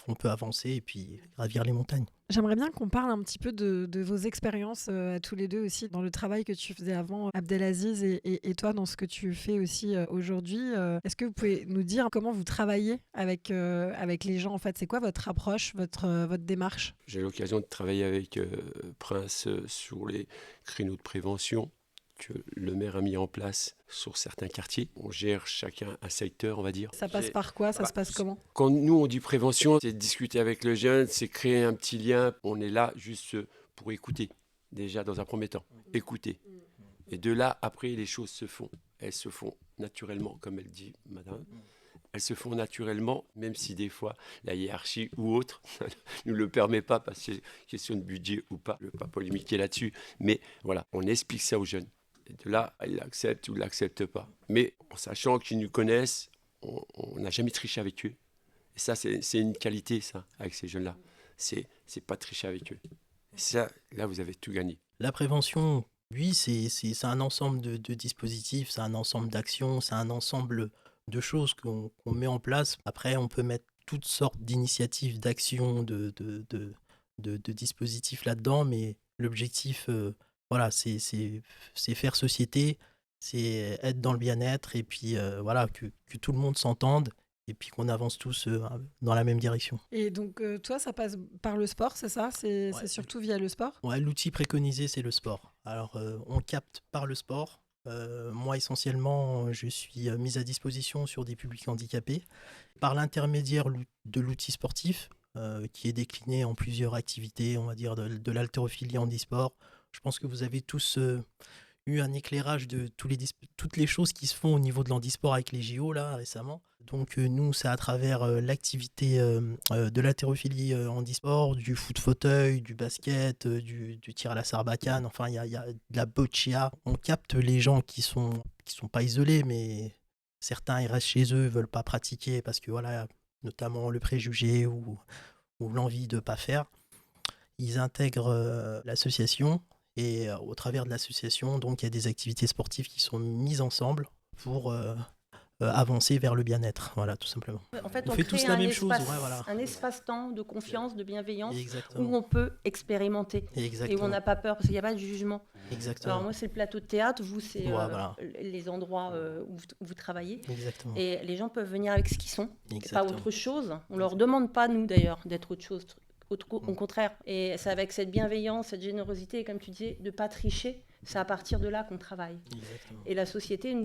on peut avancer et puis gravir les montagnes. J'aimerais bien qu'on parle un petit peu de vos expériences à tous les deux aussi dans le travail que tu faisais avant, Abdelaziz, et toi dans ce que tu fais aussi aujourd'hui. Est-ce que vous pouvez nous dire comment vous travaillez avec les gens en fait? C'est quoi votre approche, votre démarche? J'ai eu l'occasion de travailler avec Prince sur les créneaux de prévention que le maire a mis en place sur certains quartiers. On gère chacun un secteur, on va dire. Ça passe par quoi? Ça se passe comment? Quand nous, on dit prévention, c'est discuter avec le jeune, c'est créer un petit lien. On est là juste pour écouter, déjà dans un premier temps. Écouter. Et de là, après, les choses se font. Elles se font naturellement, comme elle dit, madame. Elles se font naturellement, même si des fois, la hiérarchie ou autre ne nous le permet pas, parce que c'est question de budget ou pas. Je ne veux pas polémiquer là-dessus. Mais voilà, on explique ça aux jeunes. Et de là, ils l'acceptent ou ne l'acceptent pas. Mais en sachant qu'ils nous connaissent, on n'a jamais triché avec eux. Et ça, c'est une qualité, ça, avec ces jeunes-là. C'est pas tricher avec eux. Et ça, là, vous avez tout gagné. La prévention, oui, c'est un ensemble de dispositifs, c'est un ensemble d'actions, c'est un ensemble de choses qu'on met en place. Après, on peut mettre toutes sortes d'initiatives, d'actions, de dispositifs là-dedans, mais l'objectif... voilà, c'est faire société, c'est être dans le bien-être et puis voilà, que tout le monde s'entende et puis qu'on avance tous dans la même direction. Et donc toi, ça passe par le sport, c'est ça? C'est surtout via le sport? Ouais, l'outil préconisé, c'est le sport. Alors, on capte par le sport. Moi, essentiellement, je suis mise à disposition sur des publics handicapés par l'intermédiaire de l'outil sportif qui est décliné en plusieurs activités, on va dire de l'haltérophilie handisport. Je pense que vous avez tous eu un éclairage de toutes les choses qui se font au niveau de l'handisport avec les JO là récemment. Donc nous, c'est à travers l'activité de l'haltérophilie handisport, du foot fauteuil, du basket, du tir à la sarbacane, enfin il y a de la boccia. On capte les gens qui sont pas isolés, mais certains ils restent chez eux, veulent pas pratiquer parce que voilà, notamment le préjugé ou l'envie de pas faire. ils intègrent l'association et au travers de l'association, donc il y a des activités sportives qui sont mises ensemble pour avancer vers le bien-être, voilà, tout simplement. En fait, On on fait crée tous la même chose, ouais, voilà. un espace-temps de confiance, de bienveillance, Exactement. où on peut expérimenter et où on Exactement. n'a pas peur, parce qu'il n'y a pas de jugement. Exactement. Alors moi, c'est le plateau de théâtre, vous, c'est Ouais, voilà. les endroits où vous travaillez. Exactement. Et les gens peuvent venir avec ce qu'ils sont, pas Exactement. autre chose. On ne leur demande pas, nous d'ailleurs, d'être autre chose. Au contraire. Et c'est avec cette bienveillance, cette générosité, et comme tu disais, de ne pas tricher, c'est à partir de là qu'on travaille. Exactement. Et la société,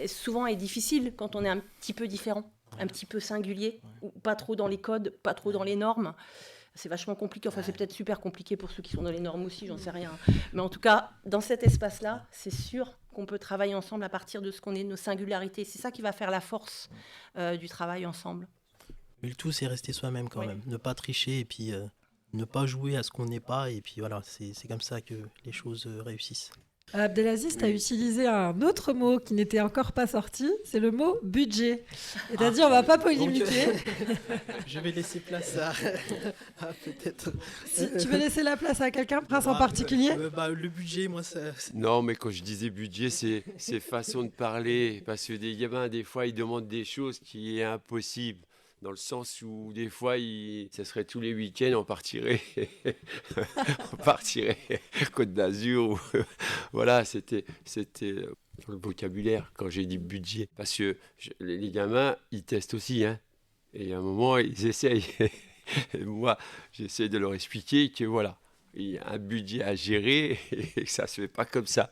souvent, est difficile quand on est un petit peu différent, un petit peu singulier, ou pas trop dans les codes, pas trop dans les normes. C'est vachement compliqué, enfin c'est peut-être super compliqué pour ceux qui sont dans les normes aussi, j'en sais rien. Mais en tout cas, dans cet espace-là, c'est sûr qu'on peut travailler ensemble à partir de ce qu'on est, de nos singularités. C'est ça qui va faire la force du travail ensemble. Mais le tout, c'est rester soi-même quand Oui. même. Ne pas tricher et puis ne pas jouer à ce qu'on n'est pas. Et puis voilà, c'est comme ça que les choses réussissent. Abdelaziz, tu as utilisé un autre mot qui n'était encore pas sorti, c'est le mot budget. Et tu as dit on va pas polémiquer. Je vais laisser place à peut-être. Si tu veux laisser la place à quelqu'un, Prince en particulier. Le budget, moi, ça. Non, mais quand je disais budget, c'est façon de parler. Parce que des gamins, des fois, ils demandent des choses qui est impossible. Dans le sens où, des fois, ça serait tous les week-ends, on partirait Côte d'Azur. Voilà, c'était dans le vocabulaire quand j'ai dit budget. Parce que les gamins, ils testent aussi. Hein. Et à un moment, ils essayent. Et moi, j'essaie de leur expliquer que voilà, il y a un budget à gérer et que ça ne se fait pas comme ça,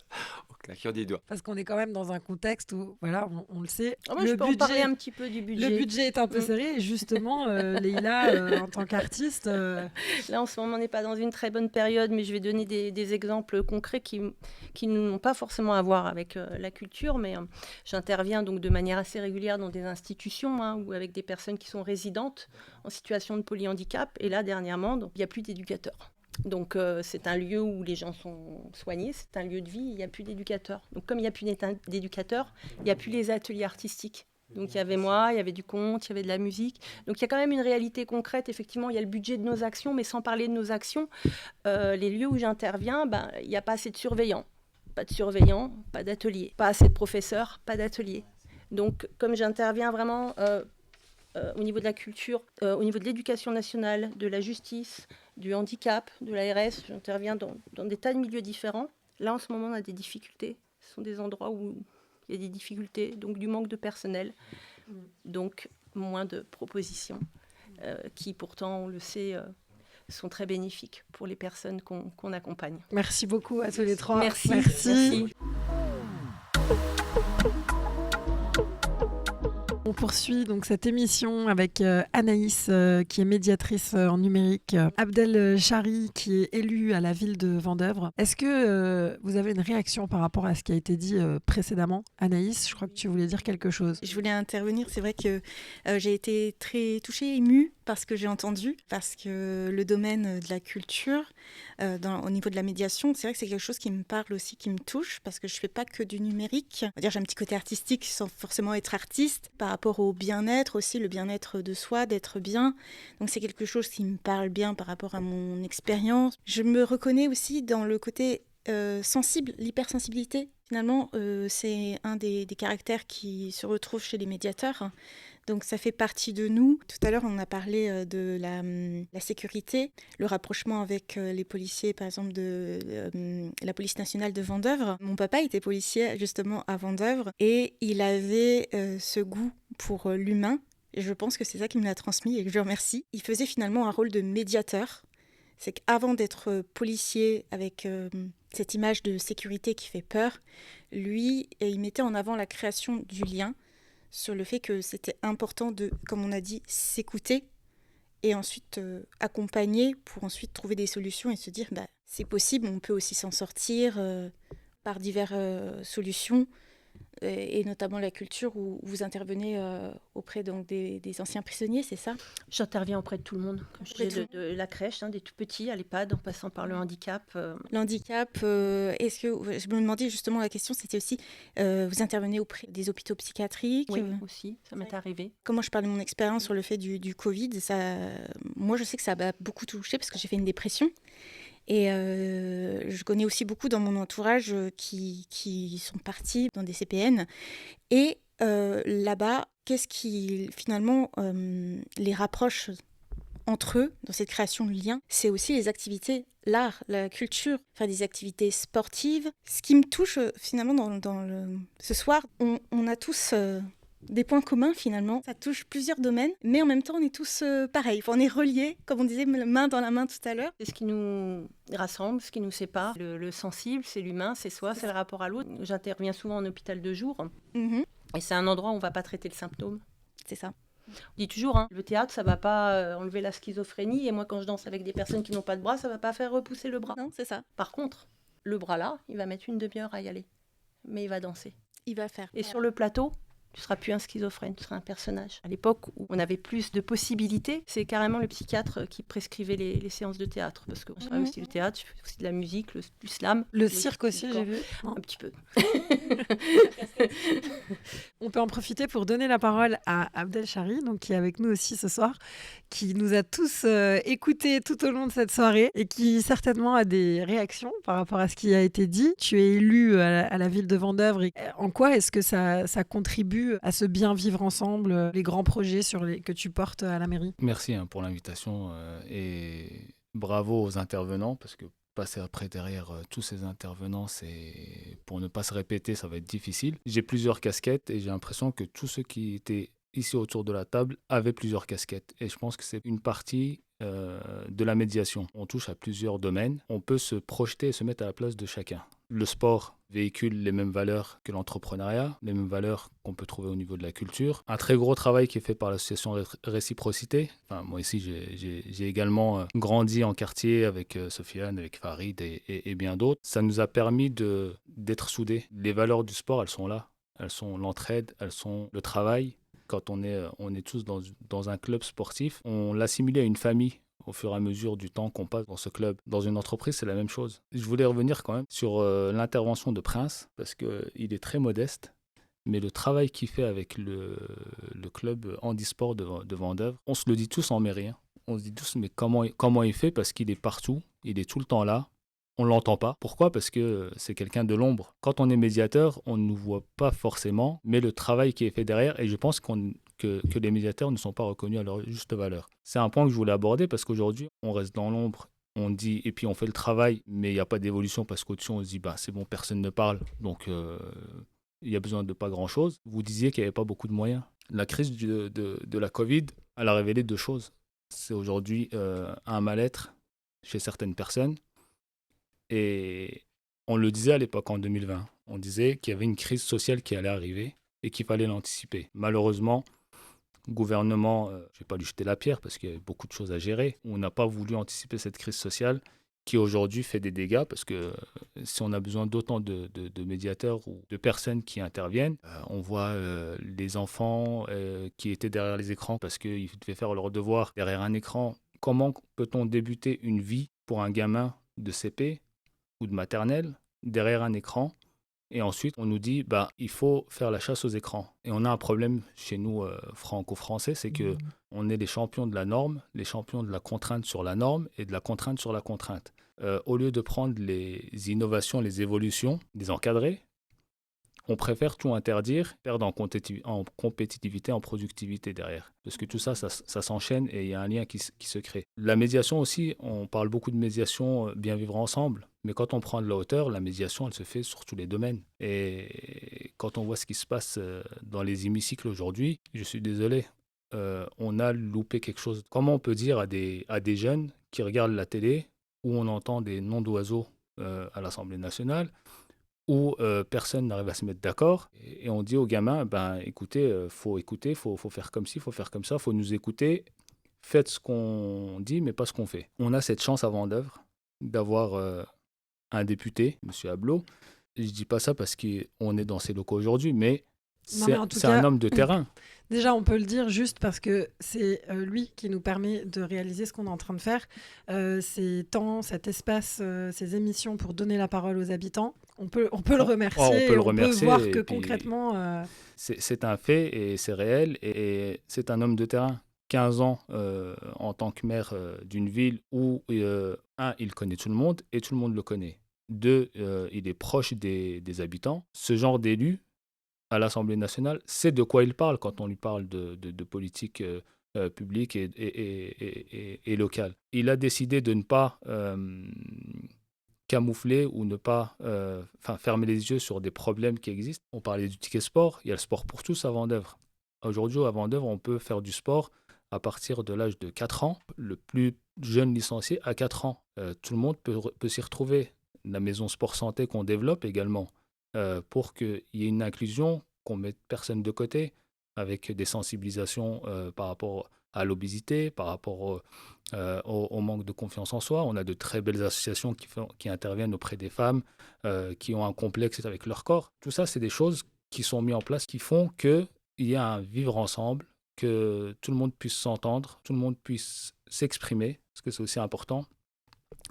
en claquant des doigts. Parce qu'on est quand même dans un contexte où, voilà, on le sait, Moi, je peux en parler un petit peu du budget. Le budget est un peu serré et justement, Leïla, en tant qu'artiste... Là, en ce moment, on n'est pas dans une très bonne période, mais je vais donner des exemples concrets qui n'ont pas forcément à voir avec la culture, mais j'interviens donc de manière assez régulière dans des institutions ou avec des personnes qui sont résidentes en situation de polyhandicap. Et là, dernièrement, il n'y a plus d'éducateurs. Donc c'est un lieu où les gens sont soignés, c'est un lieu de vie, il n'y a plus d'éducateurs. Donc comme il n'y a plus d'éducateurs, il n'y a plus les ateliers artistiques. Donc il y avait moi, il y avait du conte, il y avait de la musique. Donc il y a quand même une réalité concrète, effectivement, il y a le budget de nos actions, mais sans parler de nos actions, les lieux où j'interviens, il n'y a pas assez de surveillants. Pas de surveillants, pas d'ateliers. Pas assez de professeurs, pas d'ateliers. Donc comme j'interviens vraiment... au niveau de la culture, au niveau de l'éducation nationale, de la justice, du handicap, de l'ARS, j'interviens dans des tas de milieux différents. Là, en ce moment, on a des difficultés. Ce sont des endroits où il y a des difficultés, donc du manque de personnel, donc moins de propositions, qui pourtant, on le sait, sont très bénéfiques pour les personnes qu'on accompagne. Merci beaucoup à tous les trois. Merci. On poursuit donc cette émission avec Anaïs, qui est médiatrice en numérique, Abdel Chari, qui est élu à la ville de Vendeuvre. Est-ce que vous avez une réaction par rapport à ce qui a été dit précédemment? Anaïs, je crois que tu voulais dire quelque chose. Je voulais intervenir. C'est vrai que j'ai été très touchée, émue par ce que j'ai entendu, parce que le domaine de la culture, au niveau de la médiation, c'est vrai que c'est quelque chose qui me parle aussi, qui me touche, parce que je ne fais pas que du numérique. On va dire, j'ai un petit côté artistique sans forcément être artiste, par rapport au bien-être aussi, le bien-être de soi, d'être bien. Donc c'est quelque chose qui me parle bien par rapport à mon expérience. Je me reconnais aussi dans le côté sensible, l'hypersensibilité. Finalement, c'est un des caractères qui se retrouve chez les médiateurs. Donc ça fait partie de nous. Tout à l'heure, on a parlé de la sécurité, le rapprochement avec les policiers, par exemple, de la police nationale de Vendeuvre. Mon papa était policier justement à Vendeuvre et il avait ce goût pour l'humain. Et je pense que c'est ça qui me l'a transmis et que je le remercie. Il faisait finalement un rôle de médiateur. C'est qu'avant d'être policier avec cette image de sécurité qui fait peur, lui, il mettait en avant la création du lien, sur le fait que c'était important de, comme on a dit, s'écouter et ensuite accompagner pour ensuite trouver des solutions et se dire c'est possible, on peut aussi s'en sortir par diverses solutions et notamment la culture où vous intervenez auprès donc, des anciens prisonniers, c'est ça? J'interviens auprès de tout le monde, comme je Auprès de disais, de la crèche, des tout petits à l'EHPAD, en passant par le handicap. Le handicap, est-ce que je me demandais justement la question, c'était aussi vous intervenez auprès des hôpitaux psychiatriques? Oui, aussi, ça m'est arrivé. Comment je parle de mon expérience sur le fait du Covid, moi je sais que ça m'a beaucoup touchée parce que j'ai fait une dépression. Et je connais aussi beaucoup dans mon entourage qui sont partis dans des CPN. Et là-bas, qu'est-ce qui finalement les rapproche entre eux dans cette création de liens? C'est aussi les activités, l'art, la culture, faire des activités sportives. Ce qui me touche finalement ce soir, on a tous... des points communs finalement, ça touche plusieurs domaines, mais en même temps on est tous pareils, enfin, on est reliés, comme on disait, main dans la main tout à l'heure. C'est ce qui nous rassemble, ce qui nous sépare. Le sensible, c'est l'humain, c'est soi, c'est le rapport à l'autre. J'interviens souvent en hôpital de jour, et c'est un endroit où on ne va pas traiter le symptôme. C'est ça. On dit toujours, le théâtre, ça ne va pas enlever la schizophrénie, et moi quand je danse avec des personnes qui n'ont pas de bras, ça ne va pas faire repousser le bras. Non, c'est ça. Par contre, le bras là, il va mettre une demi-heure à y aller, mais il va danser. Il va faire. Et sur le plateau, tu ne seras plus un schizophrène, tu seras un personnage. À l'époque où on avait plus de possibilités, c'est carrément le psychiatre qui prescrivait les séances de théâtre. Parce qu'on travaille aussi le théâtre, je fais aussi de la musique, du slam. Le cirque aussi, j'ai vu. Un petit peu. On peut en profiter pour donner la parole à Abdel Chari, donc, qui est avec nous aussi ce soir, qui nous a tous écoutés tout au long de cette soirée et qui certainement a des réactions par rapport à ce qui a été dit. Tu es élu à la ville de Vendeuvre. Et en quoi est-ce que ça contribue à ce bien vivre ensemble, les grands projets que tu portes à la mairie? Merci pour l'invitation et bravo aux intervenants parce que passer après derrière tous ces intervenants, pour ne pas se répéter, ça va être difficile. J'ai plusieurs casquettes et j'ai l'impression que tous ceux qui étaient ici autour de la table avaient plusieurs casquettes. Et je pense que c'est une partie de la médiation. On touche à plusieurs domaines. On peut se projeter et se mettre à la place de chacun. Le sport véhicule les mêmes valeurs que l'entrepreneuriat, les mêmes valeurs qu'on peut trouver au niveau de la culture. Un très gros travail qui est fait par l'association Réciprocité. Enfin, moi ici, j'ai également grandi en quartier avec Sofiane, avec Farid et bien d'autres. Ça nous a permis d'être soudés. Les valeurs du sport, elles sont là. Elles sont l'entraide, elles sont le travail. Quand on est tous dans un club sportif, on l'assimile à une famille au fur et à mesure du temps qu'on passe dans ce club. Dans une entreprise, c'est la même chose. Je voulais revenir quand même sur l'intervention de Prince, parce qu'il est très modeste, mais le travail qu'il fait avec le club handisport de Vendeuvre, on se le dit tous en mairie. On se dit tous, mais comment il fait? Parce qu'il est partout, il est tout le temps là. On ne l'entend pas. Pourquoi? Parce que c'est quelqu'un de l'ombre. Quand on est médiateur, on ne nous voit pas forcément, mais le travail qui est fait derrière, et je pense que les médiateurs ne sont pas reconnus à leur juste valeur. C'est un point que je voulais aborder parce qu'aujourd'hui, on reste dans l'ombre, on dit, et puis on fait le travail, mais il n'y a pas d'évolution parce qu'au-dessus, on se dit, c'est bon, personne ne parle, donc il y a besoin de pas grand-chose. Vous disiez qu'il n'y avait pas beaucoup de moyens. La crise de la Covid, elle a révélé deux choses. C'est aujourd'hui un mal-être chez certaines personnes. Et on le disait à l'époque, en 2020, on disait qu'il y avait une crise sociale qui allait arriver et qu'il fallait l'anticiper. Malheureusement, le gouvernement, je ne vais pas lui jeter la pierre parce qu'il y avait beaucoup de choses à gérer. On n'a pas voulu anticiper cette crise sociale qui aujourd'hui fait des dégâts parce que si on a besoin d'autant de médiateurs ou de personnes qui interviennent, on voit les enfants qui étaient derrière les écrans parce qu'ils devaient faire leur devoir derrière un écran. Comment peut-on débuter une vie pour un gamin de CP ou de maternelle derrière un écran? Et ensuite, on nous dit, il faut faire la chasse aux écrans. Et on a un problème chez nous, franco-français, c'est que on est les champions de la norme, les champions de la contrainte sur la norme et de la contrainte sur la contrainte. Au lieu de prendre les innovations, les évolutions, les encadrer, on préfère tout interdire, perdre en compétitivité, en productivité derrière. Parce que tout ça s'enchaîne et il y a un lien qui se crée. La médiation aussi, on parle beaucoup de médiation, bien vivre ensemble. Mais quand on prend de la hauteur, la médiation, elle se fait sur tous les domaines. Et quand on voit ce qui se passe dans les hémicycles aujourd'hui, je suis désolé, on a loupé quelque chose. Comment on peut dire à des jeunes qui regardent la télé, où on entend des noms d'oiseaux à l'Assemblée nationale, où personne n'arrive à se mettre d'accord, et on dit aux gamins, écoutez, faut faire comme ci, faut faire comme ça, faut nous écouter, faites ce qu'on dit, mais pas ce qu'on fait. On a cette chance à Vendeuvre d'avoir un député, M. Ablot, Je dis pas ça parce qu'on est dans ces locaux aujourd'hui, mais Non, mais en tout c'est cas, un homme de terrain. déjà, on peut le dire juste parce que c'est lui qui nous permet de réaliser ce qu'on est en train de faire. Ces temps, cet espace, ces émissions pour donner la parole aux habitants, on peut le remercier. On peut le et on remercier, peut voir et que puis concrètement, c'est un fait et c'est réel et c'est un homme de terrain. 15 ans en tant que maire d'une ville où, il connaît tout le monde et tout le monde le connaît. 2, il est proche des habitants. Ce genre d'élu, à l'Assemblée nationale, c'est de quoi il parle quand on lui parle de politique publique et locale. Il a décidé de ne pas camoufler ou ne pas fermer les yeux sur des problèmes qui existent. On parlait du ticket sport, il y a le sport pour tous à Vendeuvre. Aujourd'hui, à Vendeuvre, on peut faire du sport à partir de l'âge de 4 ans. Le plus jeune licencié à 4 ans. Tout le monde peut s'y retrouver. La maison sport santé qu'on développe également, pour qu'il y ait une inclusion, qu'on ne mette personne de côté, avec des sensibilisations par rapport à l'obésité, par rapport au manque de confiance en soi. On a de très belles associations qui interviennent auprès des femmes qui ont un complexe avec leur corps. Tout ça, c'est des choses qui sont mises en place, qui font qu'il y a un vivre ensemble, que tout le monde puisse s'entendre, tout le monde puisse s'exprimer, parce que c'est aussi important.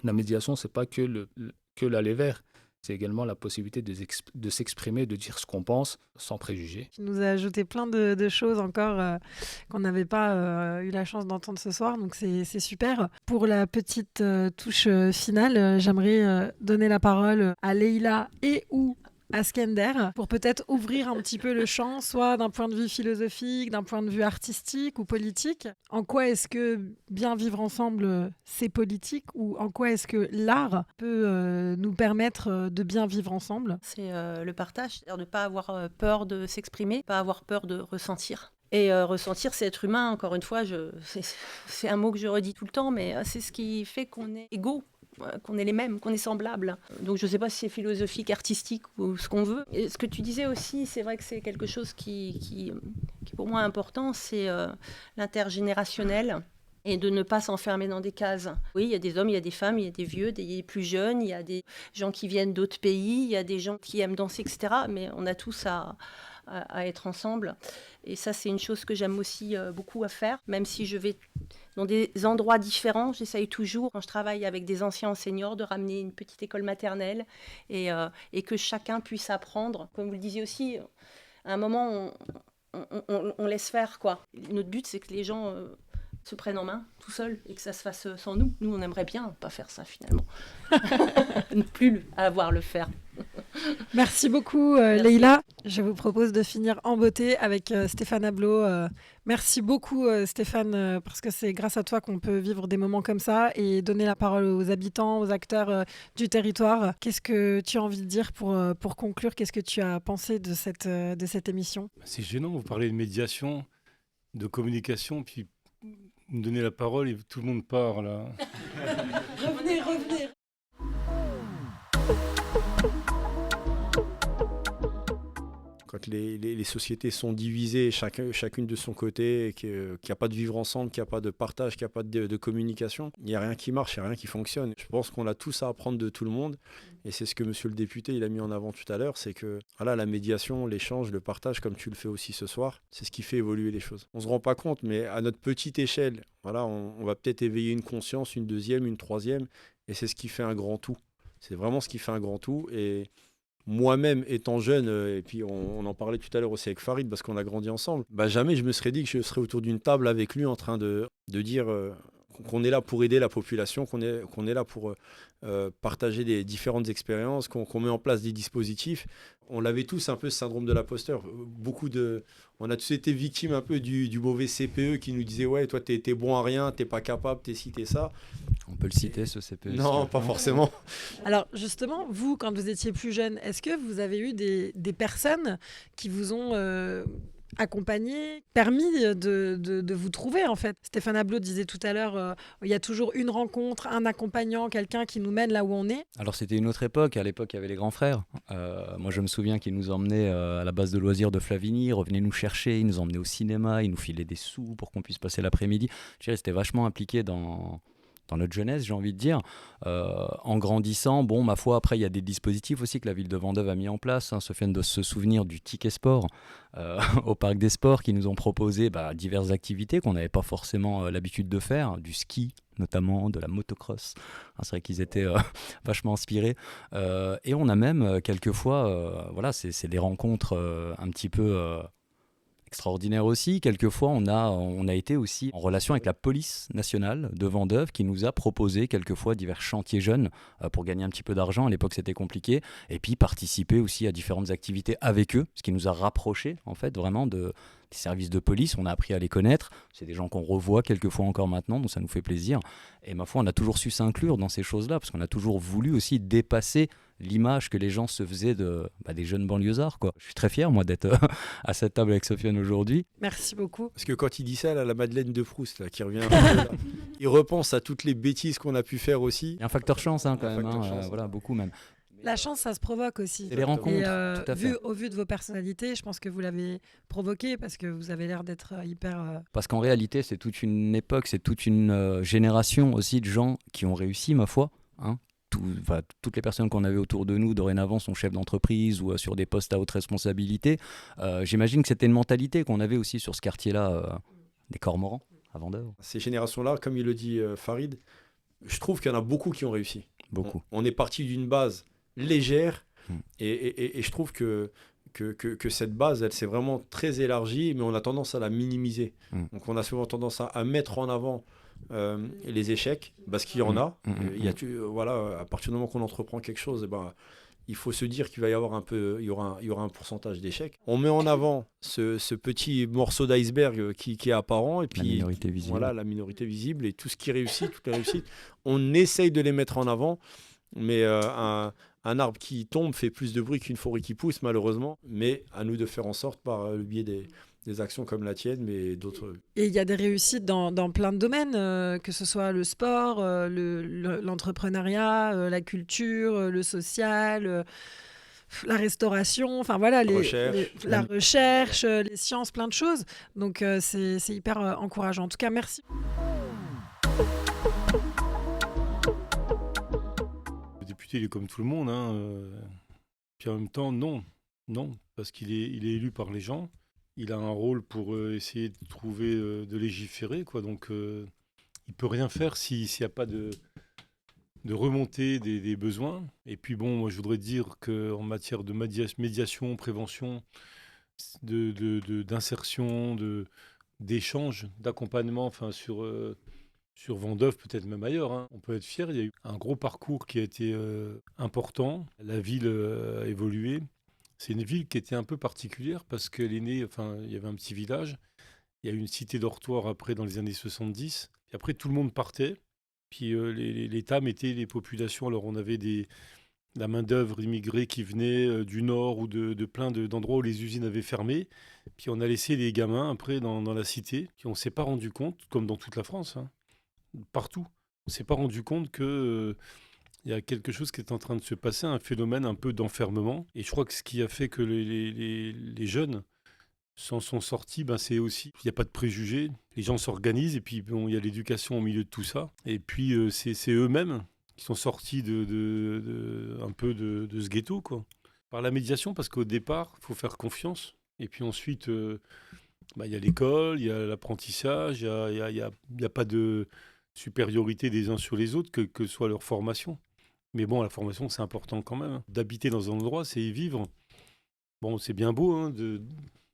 La médiation, ce n'est pas que l'aller vers. C'est également la possibilité de s'exprimer, de dire ce qu'on pense, sans préjugés. tu nous as ajouté plein de choses encore qu'on n'avait pas eu la chance d'entendre ce soir, donc c'est super. Pour la petite touche finale, j'aimerais donner la parole à Leïla et ou à Skender pour peut-être ouvrir un petit peu le champ, soit d'un point de vue philosophique, d'un point de vue artistique ou politique. En quoi est-ce que bien vivre ensemble, c'est politique, ou en quoi est-ce que l'art peut nous permettre de bien vivre ensemble? C'est le partage, c'est-à-dire de ne pas avoir peur de s'exprimer, pas avoir peur de ressentir. Et ressentir, c'est être humain, encore une fois, c'est un mot que je redis tout le temps, mais c'est ce qui fait qu'on est égaux, qu'on est les mêmes, qu'on est semblables. Donc je ne sais pas si c'est philosophique, artistique ou ce qu'on veut. Et ce que tu disais aussi, c'est vrai que c'est quelque chose qui pour moi est important, c'est l'intergénérationnel. Et de ne pas s'enfermer dans des cases. Oui, il y a des hommes, il y a des femmes, il y a des vieux, des plus jeunes, il y a des gens qui viennent d'autres pays, il y a des gens qui aiment danser, etc. Mais on a tous à être ensemble. Et ça, c'est une chose que j'aime aussi beaucoup à faire. Même si je vais dans des endroits différents, j'essaye toujours, quand je travaille avec des anciens enseignants, de ramener une petite école maternelle et que chacun puisse apprendre. Comme vous le disiez aussi, à un moment, on laisse faire, quoi. Notre but, c'est que les gens se prennent en main tout seuls et que ça se fasse sans nous. Nous, on aimerait bien pas faire ça, finalement. Ne plus avoir le faire. Merci beaucoup, Leïla. Je vous propose de finir en beauté avec Stéphane Ablot. Merci beaucoup, Stéphane, parce que c'est grâce à toi qu'on peut vivre des moments comme ça et donner la parole aux habitants, aux acteurs du territoire. Qu'est-ce que tu as envie de dire pour conclure? Qu'est-ce que tu as pensé de cette émission? C'est gênant, vous parlez de médiation, de communication, puis vous me donnez la parole et tout le monde part là. Revenez. Quand les sociétés sont divisées, chacune de son côté, et qu'il n'y a pas de vivre ensemble, qu'il n'y a pas de partage, qu'il n'y a pas de communication, il n'y a rien qui marche, il n'y a rien qui fonctionne. Je pense qu'on a tous à apprendre de tout le monde. Et c'est ce que monsieur le député il a mis en avant tout à l'heure, c'est que voilà, la médiation, l'échange, le partage, comme tu le fais aussi ce soir, c'est ce qui fait évoluer les choses. On ne se rend pas compte, mais à notre petite échelle, voilà, on va peut-être éveiller une conscience, une deuxième, une troisième, et c'est ce qui fait un grand tout. C'est vraiment ce qui fait un grand tout. Et moi-même, étant jeune, et puis on en parlait tout à l'heure aussi avec Farid, parce qu'on a grandi ensemble, jamais je me serais dit que je serais autour d'une table avec lui en train de dire qu'on est là pour aider la population, qu'on est là pour partager des différentes expériences, qu'on met en place des dispositifs. On l'avait tous un peu, ce syndrome de l'imposteur. On a tous été victimes un peu du mauvais CPE qui nous disait « Ouais, toi, t'es bon à rien, t'es pas capable, t'es ci, t'es ça. » On peut le citer, ce CPE. Non, pas forcément. Alors justement, vous, quand vous étiez plus jeune, est-ce que vous avez eu des personnes qui vous ont accompagné, permis de vous trouver en fait? Stéphane Ablot disait tout à l'heure, il y a toujours une rencontre, un accompagnant, quelqu'un qui nous mène là où on est. Alors c'était une autre époque, à l'époque il y avait les grands frères. Moi je me souviens qu'ils nous emmenaient à la base de loisirs de Flavigny, ils revenaient nous chercher, ils nous emmenaient au cinéma, ils nous filaient des sous pour qu'on puisse passer l'après-midi. Je dirais, c'était vachement impliqué dans dans notre jeunesse, j'ai envie de dire. En grandissant, bon, ma foi, après, il y a des dispositifs aussi que la ville de Vendôme a mis en place. Sofiane doit se souvenir du ticket sport au Parc des Sports, qui nous ont proposé diverses activités qu'on n'avait pas forcément l'habitude de faire, du ski notamment, de la motocross. C'est vrai qu'ils étaient vachement inspirés. Et on a même, quelquefois, voilà, c'est des rencontres un petit peu... extraordinaire aussi. Quelquefois, on a été aussi en relation avec la police nationale de Vendôme qui nous a proposé quelquefois divers chantiers jeunes pour gagner un petit peu d'argent. À l'époque, c'était compliqué. Et puis, participer aussi à différentes activités avec eux, ce qui nous a rapprochés, en fait, vraiment des services de police. On a appris à les connaître. C'est des gens qu'on revoit quelquefois encore maintenant, donc ça nous fait plaisir. Et ma foi, on a toujours su s'inclure dans ces choses-là, parce qu'on a toujours voulu aussi dépasser l'image que les gens se faisaient des jeunes banlieusards, quoi. Je suis très fier, moi, d'être à cette table avec Sofiane aujourd'hui. Merci beaucoup. Parce que quand il dit ça, là, la Madeleine de Proust, là, qui revient un peu, là, il repense à toutes les bêtises qu'on a pu faire aussi. Il y a un facteur chance, quand même, voilà, beaucoup même. La chance, ça se provoque aussi. C'est les rencontres, et, tout à fait. Au vu de vos personnalités, je pense que vous l'avez provoqué parce que vous avez l'air d'être hyper... Parce qu'en réalité, c'est toute une époque, c'est toute une génération aussi de gens qui ont réussi, ma foi, toutes les personnes qu'on avait autour de nous dorénavant sont chefs d'entreprise ou sur des postes à haute responsabilité. J'imagine que c'était une mentalité qu'on avait aussi sur ce quartier-là, des Cormorans, à Vendôme. Ces générations-là, comme il le dit Farid, je trouve qu'il y en a beaucoup qui ont réussi. Beaucoup. On est parti d'une base légère et je trouve que cette base, elle s'est vraiment très élargie, mais on a tendance à la minimiser. Donc on a souvent tendance à mettre en avant les échecs, parce qu'il y en a. Voilà, à partir du moment qu'on entreprend quelque chose, il faut se dire qu'il va y avoir il y aura un pourcentage d'échecs. On met en avant ce petit morceau d'iceberg qui est apparent, et puis la minorité visible. Voilà, la minorité visible, et tout ce qui réussit, toutes les réussites, on essaye de les mettre en avant, mais un arbre qui tombe fait plus de bruit qu'une forêt qui pousse, malheureusement. Mais à nous de faire en sorte, par le biais des actions comme la tienne, mais d'autres. Et il y a des réussites dans plein de domaines, que ce soit le sport, l'entrepreneuriat, la culture, le social, la restauration, enfin voilà, la recherche, les sciences, plein de choses. Donc c'est hyper encourageant. En tout cas, merci. Le député, il est comme tout le monde. Puis en même temps, non, parce qu'il est élu par les gens. Il a un rôle pour essayer de trouver, de légiférer, quoi. Donc, il ne peut rien faire s'il n'y a pas de remontée des besoins. Et puis, bon, moi, je voudrais dire qu'en matière de médiation, prévention, d'insertion, d'échange, d'accompagnement, enfin, sur Vendôme, peut-être même ailleurs, on peut être fier. Il y a eu un gros parcours qui a été important. La ville a évolué. C'est une ville qui était un peu particulière parce qu'elle est née, il y avait un petit village, il y a eu une cité dortoir après dans les années 70, et après tout le monde partait, puis l'État mettait les populations, alors on avait la main-d'œuvre immigrée qui venait du nord ou de plein d'endroits où les usines avaient fermé, puis on a laissé les gamins après dans la cité, puis on ne s'est pas rendu compte, comme dans toute la France, partout, on ne s'est pas rendu compte que... il y a quelque chose qui est en train de se passer, un phénomène un peu d'enfermement. Et je crois que ce qui a fait que les jeunes s'en sont sortis, c'est aussi, il n'y a pas de préjugés, les gens s'organisent, et puis bon, il y a l'éducation au milieu de tout ça. Et puis c'est eux-mêmes qui sont sortis un peu de ce ghetto, quoi. Par la médiation, parce qu'au départ, il faut faire confiance. Et puis ensuite, il y a l'école, il y a l'apprentissage, il y a pas de supériorité des uns sur les autres, que soit leur formation. Mais bon, la formation, c'est important quand même. D'habiter dans un endroit, c'est y vivre. Bon, c'est bien beau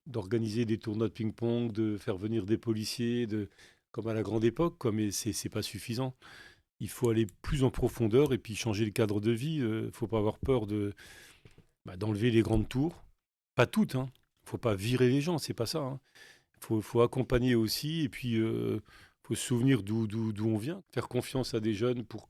d'organiser des tournois de ping-pong, de faire venir des policiers, comme à la grande époque, quoi, mais c'est pas suffisant. Il faut aller plus en profondeur et puis changer le cadre de vie. Il ne faut pas avoir peur d'enlever les grandes tours. Pas toutes, Il ne faut pas virer les gens, c'est pas ça. Faut accompagner aussi, et puis faut se souvenir d'où on vient. Faire confiance à des jeunes pour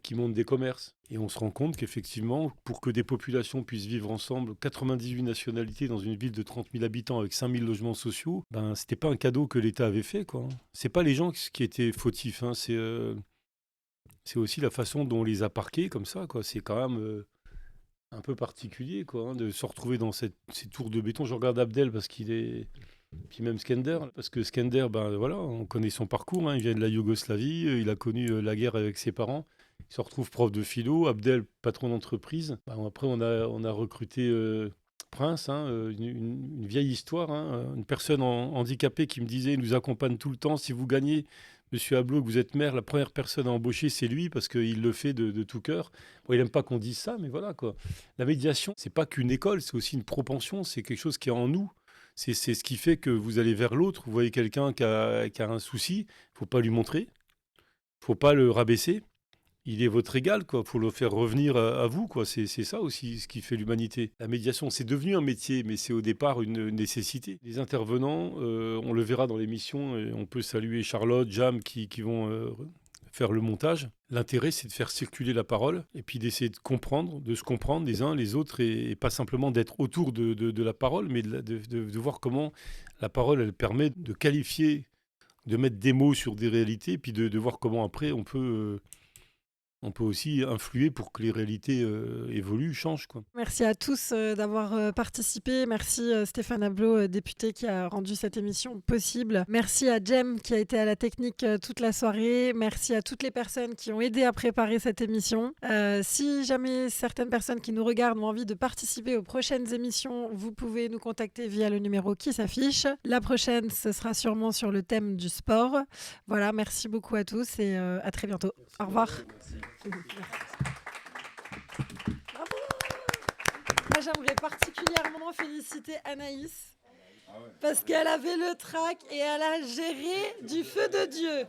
qui montent des commerces. Et on se rend compte qu'effectivement, pour que des populations puissent vivre ensemble, 98 nationalités dans une ville de 30 000 habitants avec 5 000 logements sociaux, c'était pas un cadeau que l'État avait fait, quoi. C'est pas les gens qui étaient fautifs, c'est aussi la façon dont on les a parqués comme ça, quoi. C'est quand même un peu particulier, quoi, de se retrouver dans ces tours de béton. Je regarde Abdel parce qu'il est Puis même Skender, parce que Skender, voilà, on connaît son parcours, hein, il vient de la Yougoslavie, il a connu la guerre avec ses parents. Il se retrouve prof de philo, Abdel, patron d'entreprise. Après, on a recruté Prince, hein, une vieille histoire, hein, une personne handicapée qui me disait, il nous accompagne tout le temps, si vous gagnez, Monsieur Ablot, que vous êtes maire, la première personne à embaucher, c'est lui, parce qu'il le fait de tout cœur. Bon, il n'aime pas qu'on dise ça, mais voilà, quoi. La médiation, c'est pas qu'une école, c'est aussi une propension, c'est quelque chose qui est en nous. C'est ce qui fait que vous allez vers l'autre, vous voyez quelqu'un qui a un souci, il ne faut pas lui montrer, il ne faut pas le rabaisser. Il est votre égal, quoi. Faut le faire revenir à vous, quoi. C'est ça aussi ce qui fait l'humanité. La médiation, c'est devenu un métier, mais c'est au départ une nécessité. Les intervenants, on le verra dans l'émission, et on peut saluer Charlotte, Jam qui vont faire le montage. L'intérêt, c'est de faire circuler la parole et puis d'essayer de se comprendre les uns les autres et pas simplement d'être autour de la parole, mais de voir comment la parole, elle permet de qualifier, de mettre des mots sur des réalités, et puis de voir comment après on peut aussi influer pour que les réalités évoluent, changent, quoi. Merci à tous d'avoir participé. Merci Stéphane Ablot, député, qui a rendu cette émission possible. Merci à Jem qui a été à la technique toute la soirée. Merci à toutes les personnes qui ont aidé à préparer cette émission. Si jamais certaines personnes qui nous regardent ont envie de participer aux prochaines émissions, vous pouvez nous contacter via le numéro qui s'affiche. La prochaine, ce sera sûrement sur le thème du sport. Voilà, merci beaucoup à tous et à très bientôt. Au revoir. Bravo. Moi, j'aimerais particulièrement féliciter Anaïs parce qu'elle avait le trac et elle a géré du feu de Dieu.